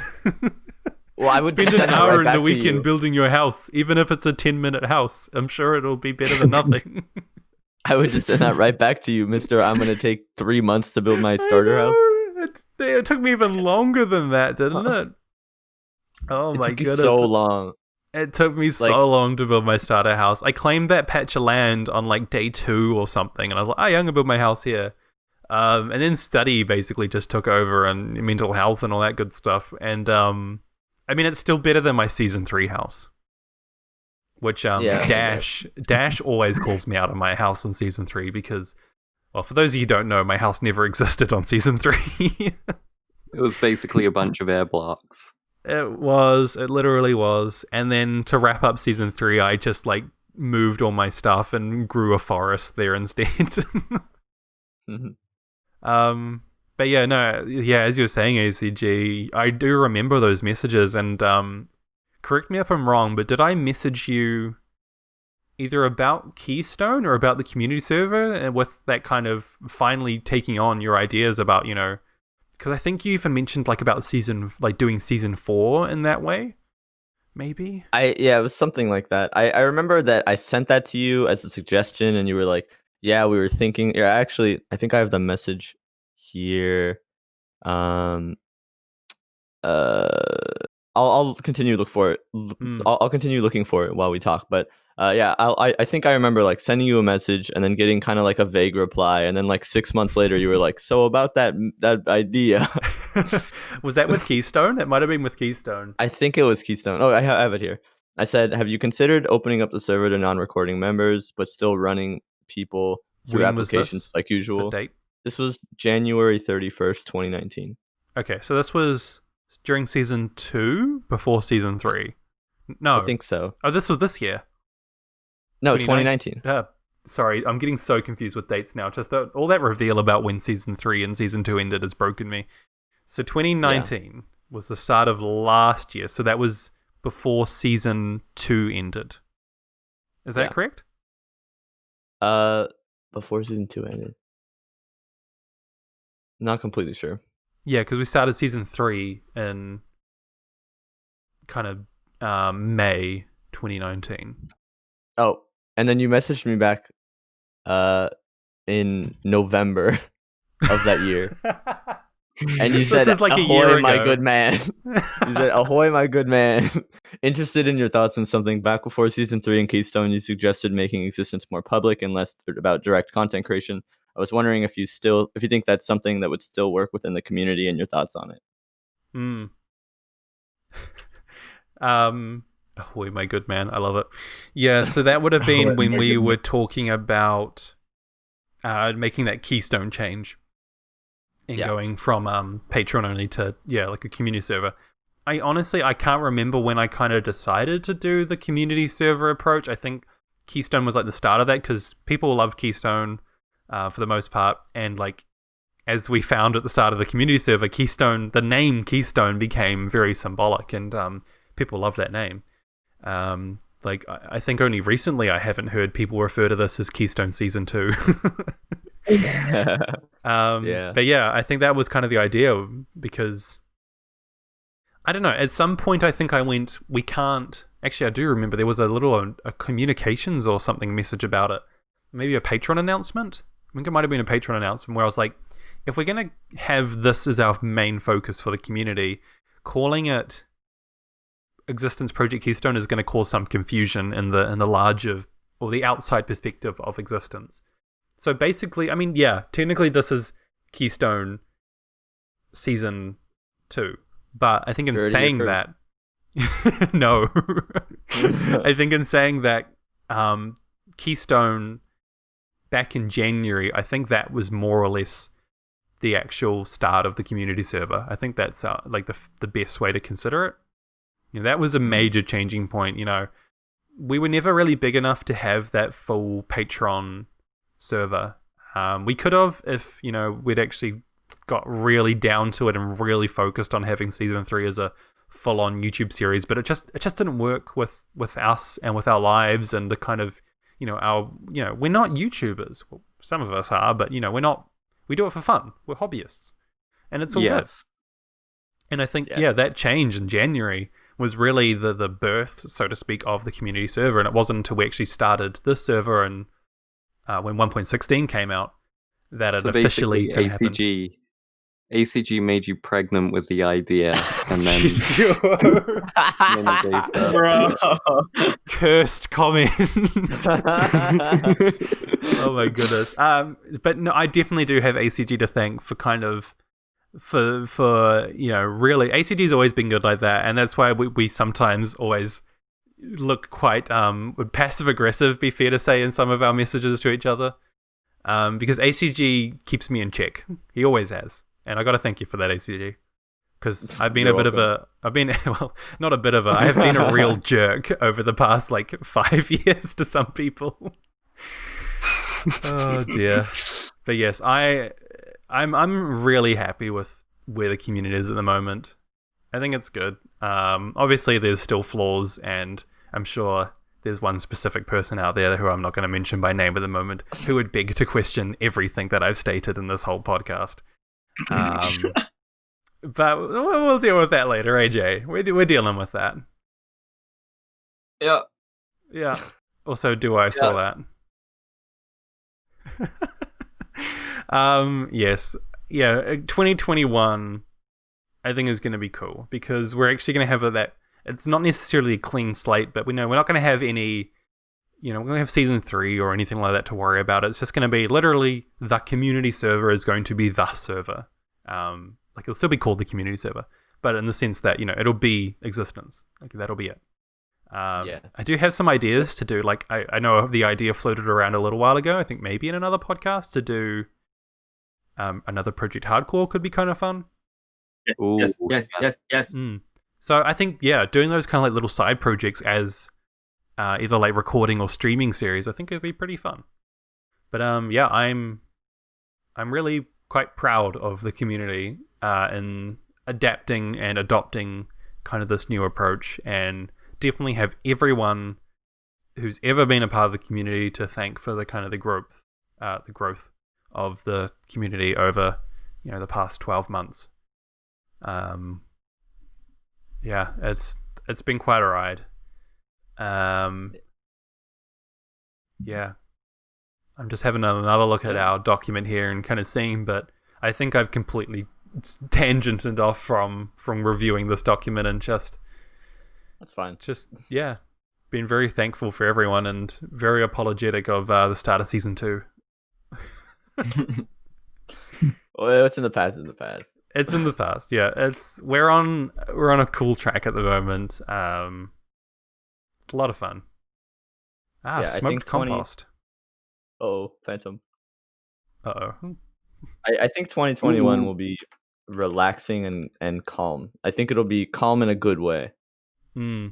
Well, I would spend an hour in the weekend building your house, even if it's a 10-minute house. I'm sure it'll be better than nothing. I would just send that right back to you, Mr. I'm going to take 3 months to build my starter house. It took me even longer than that, didn't it? Oh my goodness. So long. It took me so long to build my starter house. I claimed that patch of land on like day 2 or something, and I was like, I'm going to build my house here. And then study basically just took over, and mental health and all that good stuff. And I mean, it's still better than my season 3 house. Which Dash always calls me out of my house in season 3 because, well, for those of you who don't know, my house never existed on season 3. It was basically a bunch of air blocks. It literally was. And then to wrap up season 3, I just like moved all my stuff and grew a forest there instead. But yeah, as you were saying, ACG, I do remember those messages, and correct me if I'm wrong, but did I message you either about Keystone or about the community server, and with that kind of finally taking on your ideas about, you know, because I think you even mentioned like about doing season 4 in that way, maybe. It was something like that. I remember that I sent that to you as a suggestion, and you were like, "Yeah, we were thinking." Yeah, actually, I think I have the message here. I'll continue to look for it. I'll continue looking for it while we talk. But yeah, I think I remember like sending you a message and then getting kind of like a vague reply, and then like 6 months later, you were like, "So about that idea." Was that with Keystone? It might have been with Keystone. I think it was Keystone. Oh, I have it here. I said, "Have you considered opening up the server to non-recording members, but still running people through When was applications this? like usual?" The date? This was January 31st, 2019. Okay, so this was during season 2, before season 3. No, I think so. Oh, this was this year. No, 2019. Sorry, I'm getting so confused with dates now. Just all that reveal about when season 3 and season 2 ended has broken me. So 2019 was the start of last year. So that was before season 2 ended. Is that correct? Before season 2 ended. Not completely sure. Yeah, because we started season 3 in kind of May 2019. Oh, and then you messaged me back in November of that year. And you said, this is like "Ahoy, a year ago. my good man." You said, "Ahoy, my good man." Interested in your thoughts on something. Back before season 3 in Keystone, you suggested making Existence more public and less about direct content creation. I was wondering if you think that's something that would still work within the community, and your thoughts on it. Ahoy, my good man. I love it. Yeah, so that would have been when we were talking about making that Keystone change and going from Patreon only to, like a community server. I can't remember when I kind of decided to do the community server approach. I think Keystone was like the start of that, because people love Keystone for the most part. And like, as we found at the start of the community server, Keystone, the name Keystone became very symbolic, and people love that name. Like, I think only recently I haven't heard people refer to this as Keystone Season 2. But yeah, I think that was kind of the idea, because I don't know, at some point I think I went, we can't, actually I do remember there was a communications or something message about it, maybe a Patreon announcement. I think it might have been a Patreon announcement where I was like, if we're going to have this as our main focus for the community, calling it Existence Project Keystone is going to cause some confusion in the larger, or the outside perspective of Existence. So basically, I mean, yeah, technically this is Keystone Season 2, but I think in saying that, no, I think in saying that Keystone back in January, I think that was more or less the actual start of the community server. I think that's like the best way to consider it. You know, that was a major changing point. You know, we were never really big enough to have that full Patreon server. We could have if, you know, we'd actually got really down to it and really focused on having season 3 as a full-on YouTube series, but it just didn't work with us and with our lives and the kind of, you know, we're not YouTubers. Well, some of us are, but, you know, we do it for fun. We're hobbyists. And it's all good. And I think, that change in January was really the birth, so to speak, of the community server. And it wasn't until we actually started this server and when 1.16 came out that it officially happened. ACG made you pregnant with the idea, and then cursed comment. Oh my goodness. But no, I definitely do have ACG to thank for kind of for you know, really ACG's always been good like that, and that's why we sometimes always look quite would passive aggressive be fair to say in some of our messages to each other, because ACG keeps me in check. He always has. And I got to thank you for that, ACG, because I've been well, not a bit of I have been a real jerk over the past like 5 years to some people. Oh dear. But yes, I'm really happy with where the community is at the moment. I think it's good. Obviously there's still flaws, and I'm sure there's one specific person out there who I'm not going to mention by name at the moment who would beg to question everything that I've stated in this whole podcast. But we'll deal with that later, AJ. We're dealing with that. Yeah. Yeah. Also, do I saw that? Yes. Yeah, 2021 I think is going to be cool because we're actually going to have that. It's not necessarily a clean slate, but we know we're not going to have any, we're going to have season 3 or anything like that to worry about. It's just going to be literally the community server is going to be the server. Like it'll still be called the community server, but in the sense that, it'll be Existence. Like that'll be it. I do have some ideas to do. Like I know the idea floated around a little while ago. I think maybe in another podcast to do another Project Hardcore could be kind of fun. Yes. So I think doing those kind of like little side projects as either like recording or streaming series, I think it'd be pretty fun. But I'm really quite proud of the community in adapting and adopting kind of this new approach, and definitely have everyone who's ever been a part of the community to thank for the kind of the growth of the community over the past 12 months. It's been quite a ride. I'm just having another look at our document here and kind of seeing, but I think I've completely tangented off from reviewing this document and just that's fine. Just been very thankful for everyone and very apologetic of the start of season 2. Well, it's in the past. It's in the past. Yeah, we're on a cool track at the moment. It's a lot of fun. Smoked compost. Phantom. Uh-oh. I think 2021 will be relaxing and calm. I think it'll be calm in a good way. I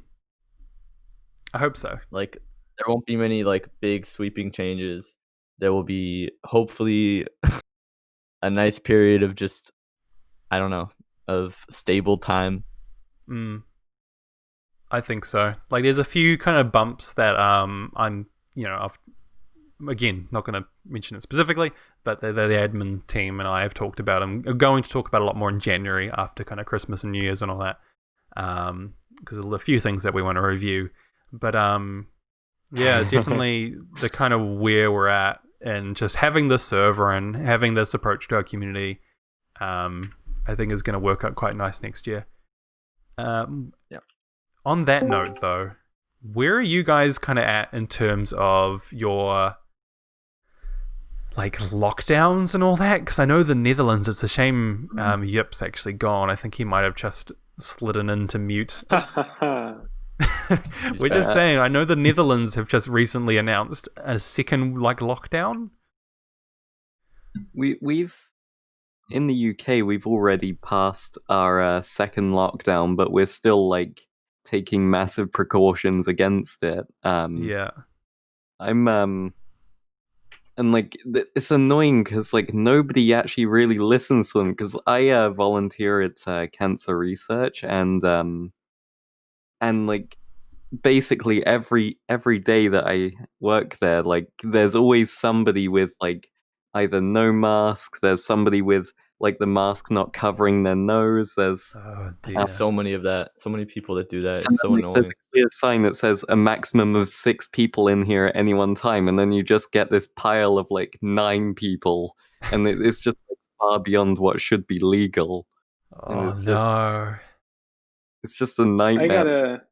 hope so. Like there won't be many like big sweeping changes. There will be hopefully a nice period of just of stable time. I think so. Like there's a few kind of bumps that I'm I've again not going to mention it specifically, but the admin team and I have talked about. I'm going to talk about a lot more in January after kind of Christmas and New Year's and all that. Because there's a few things that we want to review. But definitely the kind of where we're at and just having this server and having this approach to our community, I think is going to work out quite nice next year. On that note, though, where are you guys kind of at in terms of your like lockdowns and all that? Because I know the Netherlands, it's a shame Yip's actually gone. I think he might have just slidden into mute. We're just saying, I know the Netherlands have just recently announced a second like lockdown. We've in the UK we've already passed our second lockdown, but we're still like taking massive precautions against it. And like it's annoying because like nobody actually really listens to them, because I volunteer at cancer research, and like basically every day that I work there, like there's always somebody with like either no mask, there's somebody with like the mask not covering their nose, there's so many of that, so many people that do that. and It's so then, like, there's annoying. a clear sign that says a maximum of 6 people in here at any one time, and then you just get this pile of like 9 people, and it's just like, far beyond what should be legal. It's just a nightmare.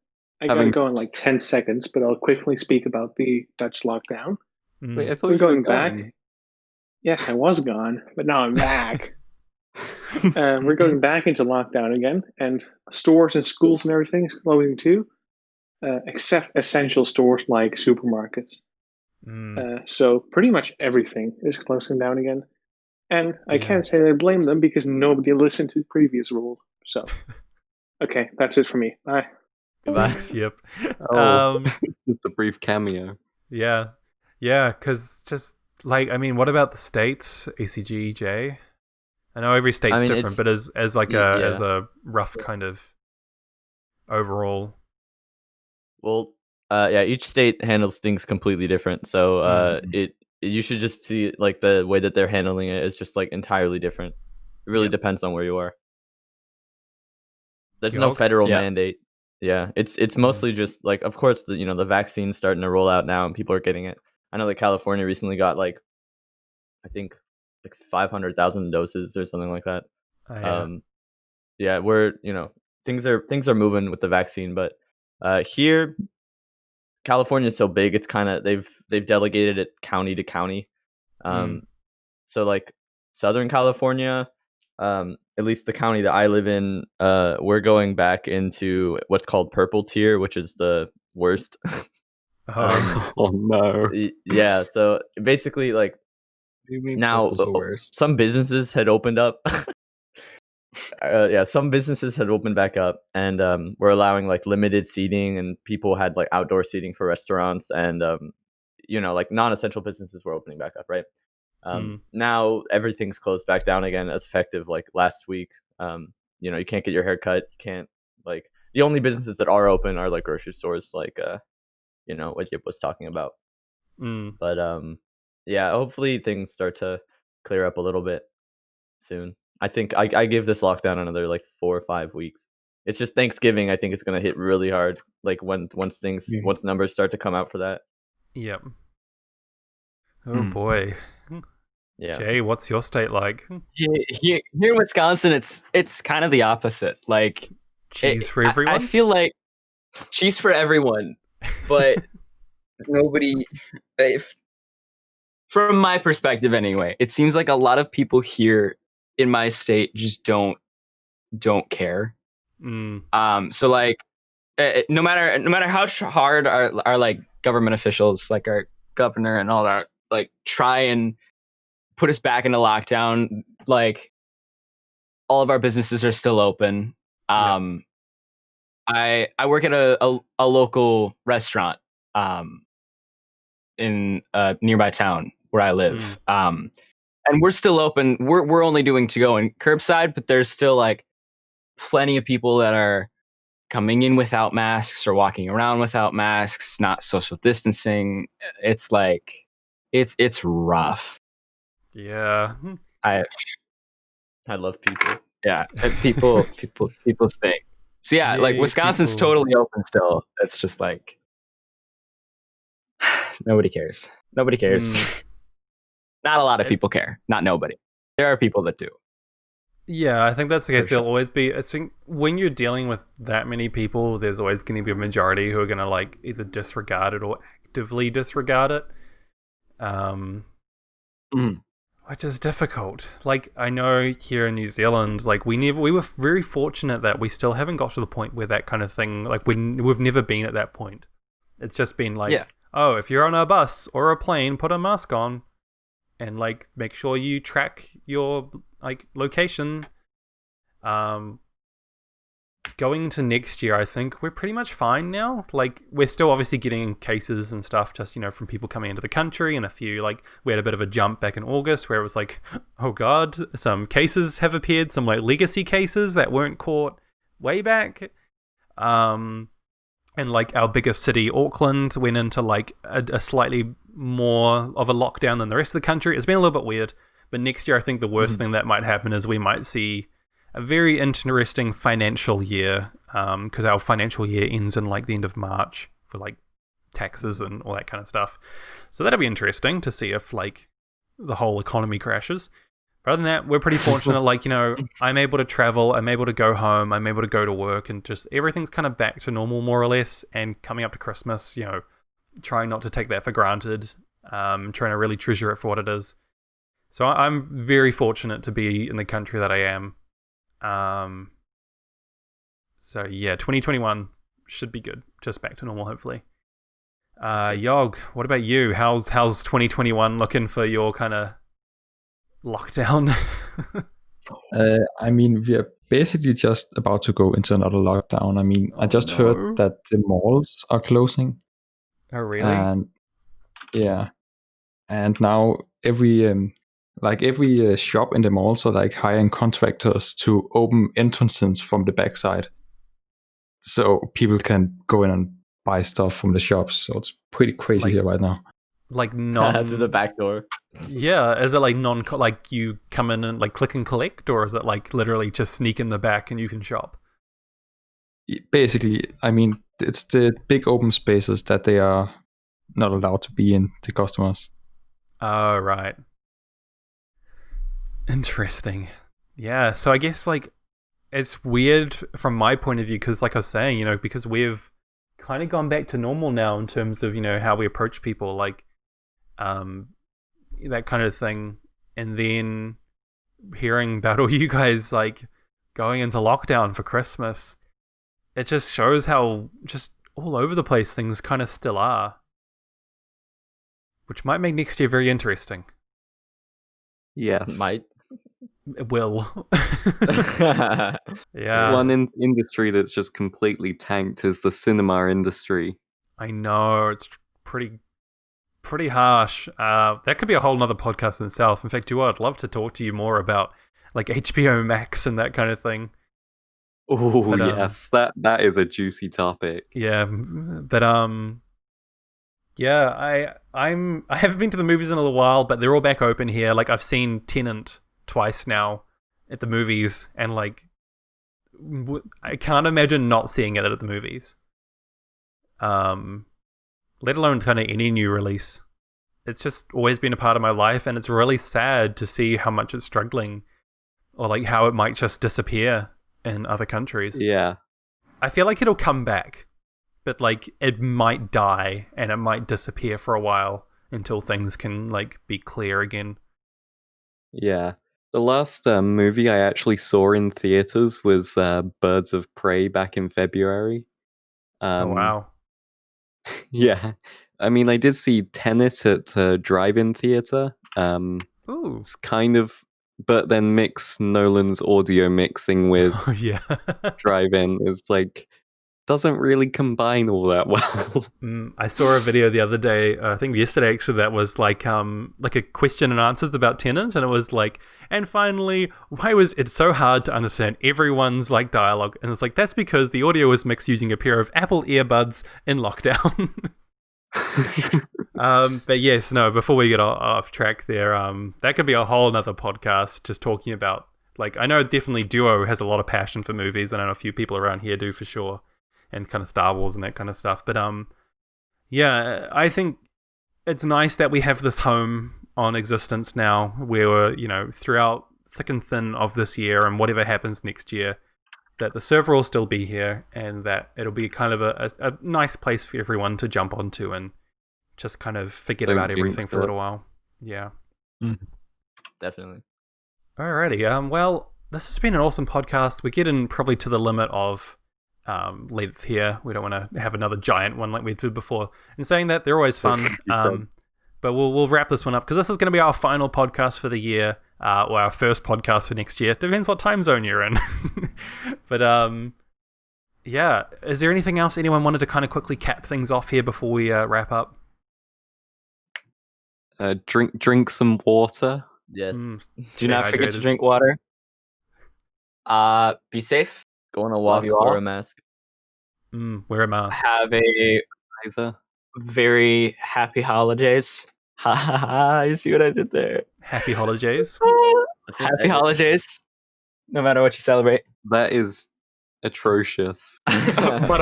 I gotta go in like 10 seconds, but I'll quickly speak about the Dutch lockdown. Wait, I thought We're you were going back. gone. Yes, I was gone, but now I'm back. We're going back into lockdown again, and stores and schools and everything is closing too, except essential stores like supermarkets. So pretty much everything is closing down again. And I can't say I blame them because nobody listened to the previous rule. So, okay, that's it for me. Bye. Goodbye. Yep. Just a brief cameo. Yeah, because just like, I mean, what about the states, ACGJ? I know every state's different, but as like as a rough kind of overall. Well, Yeah, each state handles things completely different. So you should just see like the way that they're handling it is just like entirely different. It really depends on where you are. There's no federal mandate. Yeah, it's mostly just like, of course, the vaccine's starting to roll out now and people are getting it. I know that California recently got like, I think like 500,000 doses or something like that. Yeah. We're things are moving with the vaccine, but here California is so big, it's kind of they've delegated it county to county. So like Southern California, at least the county that I live in, we're going back into what's called purple tier, which is the worst. Oh no. Yeah, so basically like now some businesses had opened up. Some businesses had opened back up and were allowing like limited seating, and people had like outdoor seating for restaurants, and like non-essential businesses were opening back up, right? Now everything's closed back down again as effective like last week. You can't get your hair cut, you can't, like, the only businesses that are open are like grocery stores, like what Yip was talking about. But hopefully things start to clear up a little bit soon. I think I give this lockdown another like 4 or 5 weeks. It's just Thanksgiving, I think it's going to hit really hard, like once numbers start to come out for that. Yep. Oh boy. Yeah. Jay, what's your state like? Here in Wisconsin, it's kind of the opposite. Like, cheese for everyone? I feel like cheese for everyone, but nobody. From my perspective, anyway, it seems like a lot of people here in my state just don't care. So like, no matter how hard our like government officials, like our governor and all that, like try and put us back into lockdown, like all of our businesses are still open. I work at a local restaurant in a nearby town where I live. And we're still open. We're only doing to go and curbside, but there's still like plenty of people that are coming in without masks or walking around without masks, not social distancing. It's like it's rough. Yeah. I love people. Yeah, people stay. So yeah, like Wisconsin's totally open still. It's just like nobody cares. Nobody cares. Not a lot of people care. Not nobody. There are people that do. Yeah, I think that's the case. There'll always be. I think when you're dealing with that many people, there's always going to be a majority who are going to like either disregard it or actively disregard it. Which is difficult. Like, I know here in New Zealand, like we were very fortunate that we still haven't got to the point where that kind of thing, like we've never been at that point. It's just been like, oh, if you're on a bus or a plane, put a mask on and like make sure you track your like location. Going into next year, I think we're pretty much fine now. Like, we're still obviously getting cases and stuff just, from people coming into the country, and a few, like, we had a bit of a jump back in August where it was like, oh god, some cases have appeared, some like legacy cases that weren't caught way back. And like our biggest city, Auckland, went into like a slightly more of a lockdown than the rest of the country. It's been a little bit weird, but next year I think the worst thing that might happen is we might see a very interesting financial year, because our financial year ends in like the end of March for like taxes and all that kind of stuff. So that'll be interesting to see if like the whole economy crashes. But other than that, we're pretty fortunate. Like, I'm able to travel, I'm able to go home, I'm able to go to work, and just everything's kind of back to normal more or less. And coming up to Christmas, trying not to take that for granted, trying to really treasure it for what it is. So I'm very fortunate to be in the country that I am. So yeah, 2021 should be good. Just back to normal, hopefully. Yog, what about you? How's 2021 looking for your kind of lockdown? I mean, we are basically just about to go into another lockdown. I mean, I just heard that the malls are closing. Oh, really? And yeah, and now every shop in the malls are like hiring contractors to open entrances from the backside, so people can go in and buy stuff from the shops. So it's pretty crazy here right now. Like non through the back door. Yeah, is it like like you come in and like click and collect, or is it like literally just sneak in the back and you can shop? Basically, I mean, it's the big open spaces that they are not allowed to be in, the customers. Oh, right. Interesting. Yeah, so I guess like it's weird from my point of view because, like I was saying, you know, because we've kind of gone back to normal now in terms of, you know, how we approach people, like that kind of thing. And then hearing about all you guys like going into lockdown for Christmas, it just shows how just all over the place things kind of still are, which might make next year very interesting. Yes. Might. It will. Yeah. One industry that's just completely tanked is the cinema industry. I know, it's pretty harsh. That could be a whole nother podcast in itself. In fact, I'd love to talk to you more about like HBO Max and that kind of thing. Oh yes, that is a juicy topic. Yeah, but yeah, I haven't been to the movies in a little while, but they're all back open here. Like I've seen Tenet twice now at the movies, and like I can't imagine not seeing it at the movies. Let alone kind of any new release. It's just always been a part of my life, and it's really sad to see how much it's struggling, or like how it might just disappear in other countries. Yeah. I feel like it'll come back, but like it might die and it might disappear for a while until things can like be clear again. Yeah. The last movie I actually saw in theaters was Birds of Prey back in February. Oh wow. Yeah. I mean, I did see Tenet at drive-in theater. Ooh. It's kind of, but then mix Nolan's audio mixing with Oh, yeah. drive-in is like doesn't really combine all that well. I saw a video the other day, I think yesterday actually, that was like a question and answers about Tenet, and it was like, and finally, why was it so hard to understand everyone's like dialogue? And it's like, that's because the audio was mixed using a pair of Apple earbuds in lockdown. But yes, no, before we get off track there, that could be a whole nother podcast just talking about, like, I know definitely Duo has a lot of passion for movies, and I know a few people around here do for sure, and kind of Star Wars and that kind of stuff. But yeah, I think it's nice that we have this home on Existence now, where, you know, throughout thick and thin of this year and whatever happens next year, that the server will still be here, and that it'll be kind of a nice place for everyone to jump onto and just kind of forget about everything for a little while. Yeah. Definitely. Alrighty. Well, this has been an awesome podcast. We're getting probably to the limit of length here. We don't want to have another giant one like we did before. In saying that, they're always fun. But we'll wrap this one up because this is going to be our final podcast for the year, or our first podcast for next year. Depends what time zone you're in. But yeah, is there anything else anyone wanted to kind of quickly cap things off here before we wrap up? Drink some water. Yes. Do not forget to drink water. Be safe. Go on a walk, wear a mask. Wear a mask. Have a very happy holidays. Ha ha ha! You see what I did there? Happy holidays. Happy holidays. No matter what you celebrate. That is atrocious. But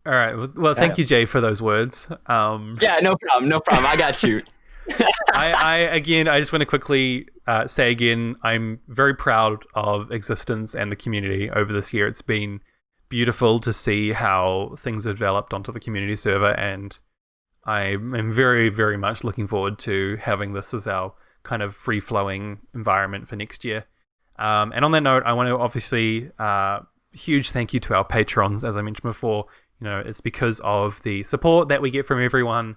all right. Well, thank you, Jay, for those words. Yeah, no problem. I got you. I just want to quickly say again, I'm very proud of Existence and the community over this year. It's been beautiful to see how things have developed onto the community server, and I am very, very much looking forward to having this as our kind of free-flowing environment for next year. And on that note, I want to obviously huge thank you to our patrons. As I mentioned before, you know, it's because of the support that we get from everyone.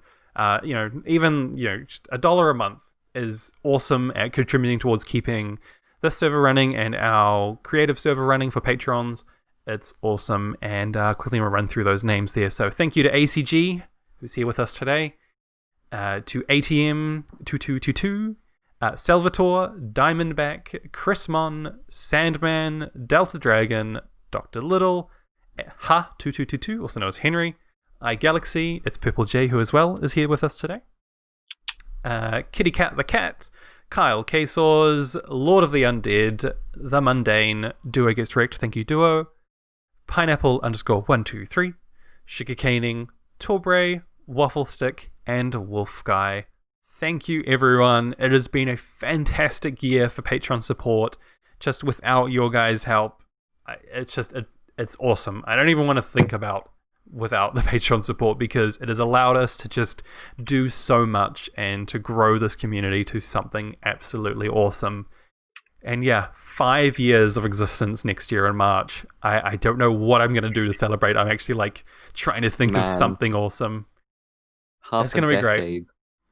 You know, even, you know, just $1 a month is awesome at contributing towards keeping this server running and our creative server running for patrons. It's awesome. And quickly we'll run through those names there. So thank you to ACG, who's here with us today, to ATM2222, Salvatore, Diamondback, Chrismon, Sandman, Delta Dragon, Dr. Little, Ha2222, also known as Henry, iGalaxy, ItsPurpleJay, who as well is here with us today. Kitty Cat the Cat, Kyle K-Saws, Lord of the Undead, The Mundane, Duo Gets Wrecked, thank you Duo, Pineapple_123, Sugarcaning, Torbray, Waffle Stick, and Wolf Guy. Thank you everyone. It has been a fantastic year for Patreon support. Just without your guys' help, it's awesome. I don't even want to think about without the Patreon support, because it has allowed us to just do so much and to grow this community to something absolutely awesome. And yeah, 5 years of existence next year in March. I don't know what I'm going to do to celebrate. I'm actually trying to think of something awesome. It's going to be great.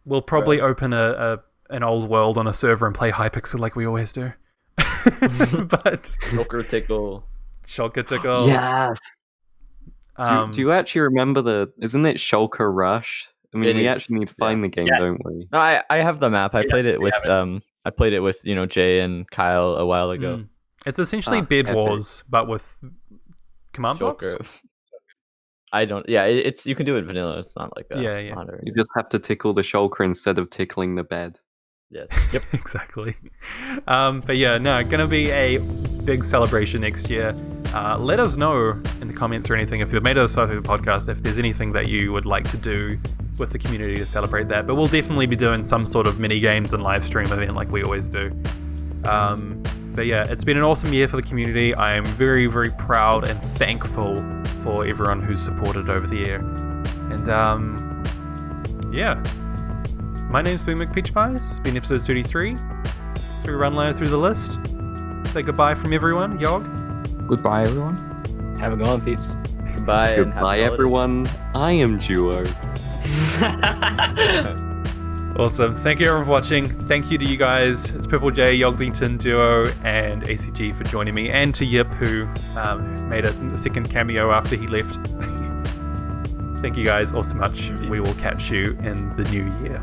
We'll probably open an old world on a server and play Hypixel like we always do. But Shulker Tickle. Yes. Do you actually remember isn't it Shulker Rush? I mean, we actually need to find the game, don't we? No, I have the map. I played it with Jay and Kyle a while ago. It's essentially Bed Wars, but with command blocks. I don't. Yeah, it's you can do it vanilla. It's not like a modern. You just have to tickle the Shulker instead of tickling the bed. Yes. Yep. Exactly. But yeah, no, gonna be a big celebration next year. Let us know in the comments or anything if you've made us part of the podcast, if there's anything that you would like to do with the community to celebrate that. But we'll definitely be doing some sort of mini games and live stream event like we always do. But yeah, it's been an awesome year for the community. I am very, very proud and thankful for everyone who's supported over the year. And yeah. My name's been mcpeachpies. It's been episode 33. Through Runliner through the list. Say goodbye from everyone. Yog. Goodbye, everyone. Have a good one, peeps. Goodbye. Goodbye, everyone. I am Duo. Awesome. Thank you everyone for watching. Thank you to you guys. It's ItsPurpleJay, Yoglington, Duo, and ACG for joining me, and to Yip, who made a second cameo after he left. Thank you guys all so much. We will catch you in the new year.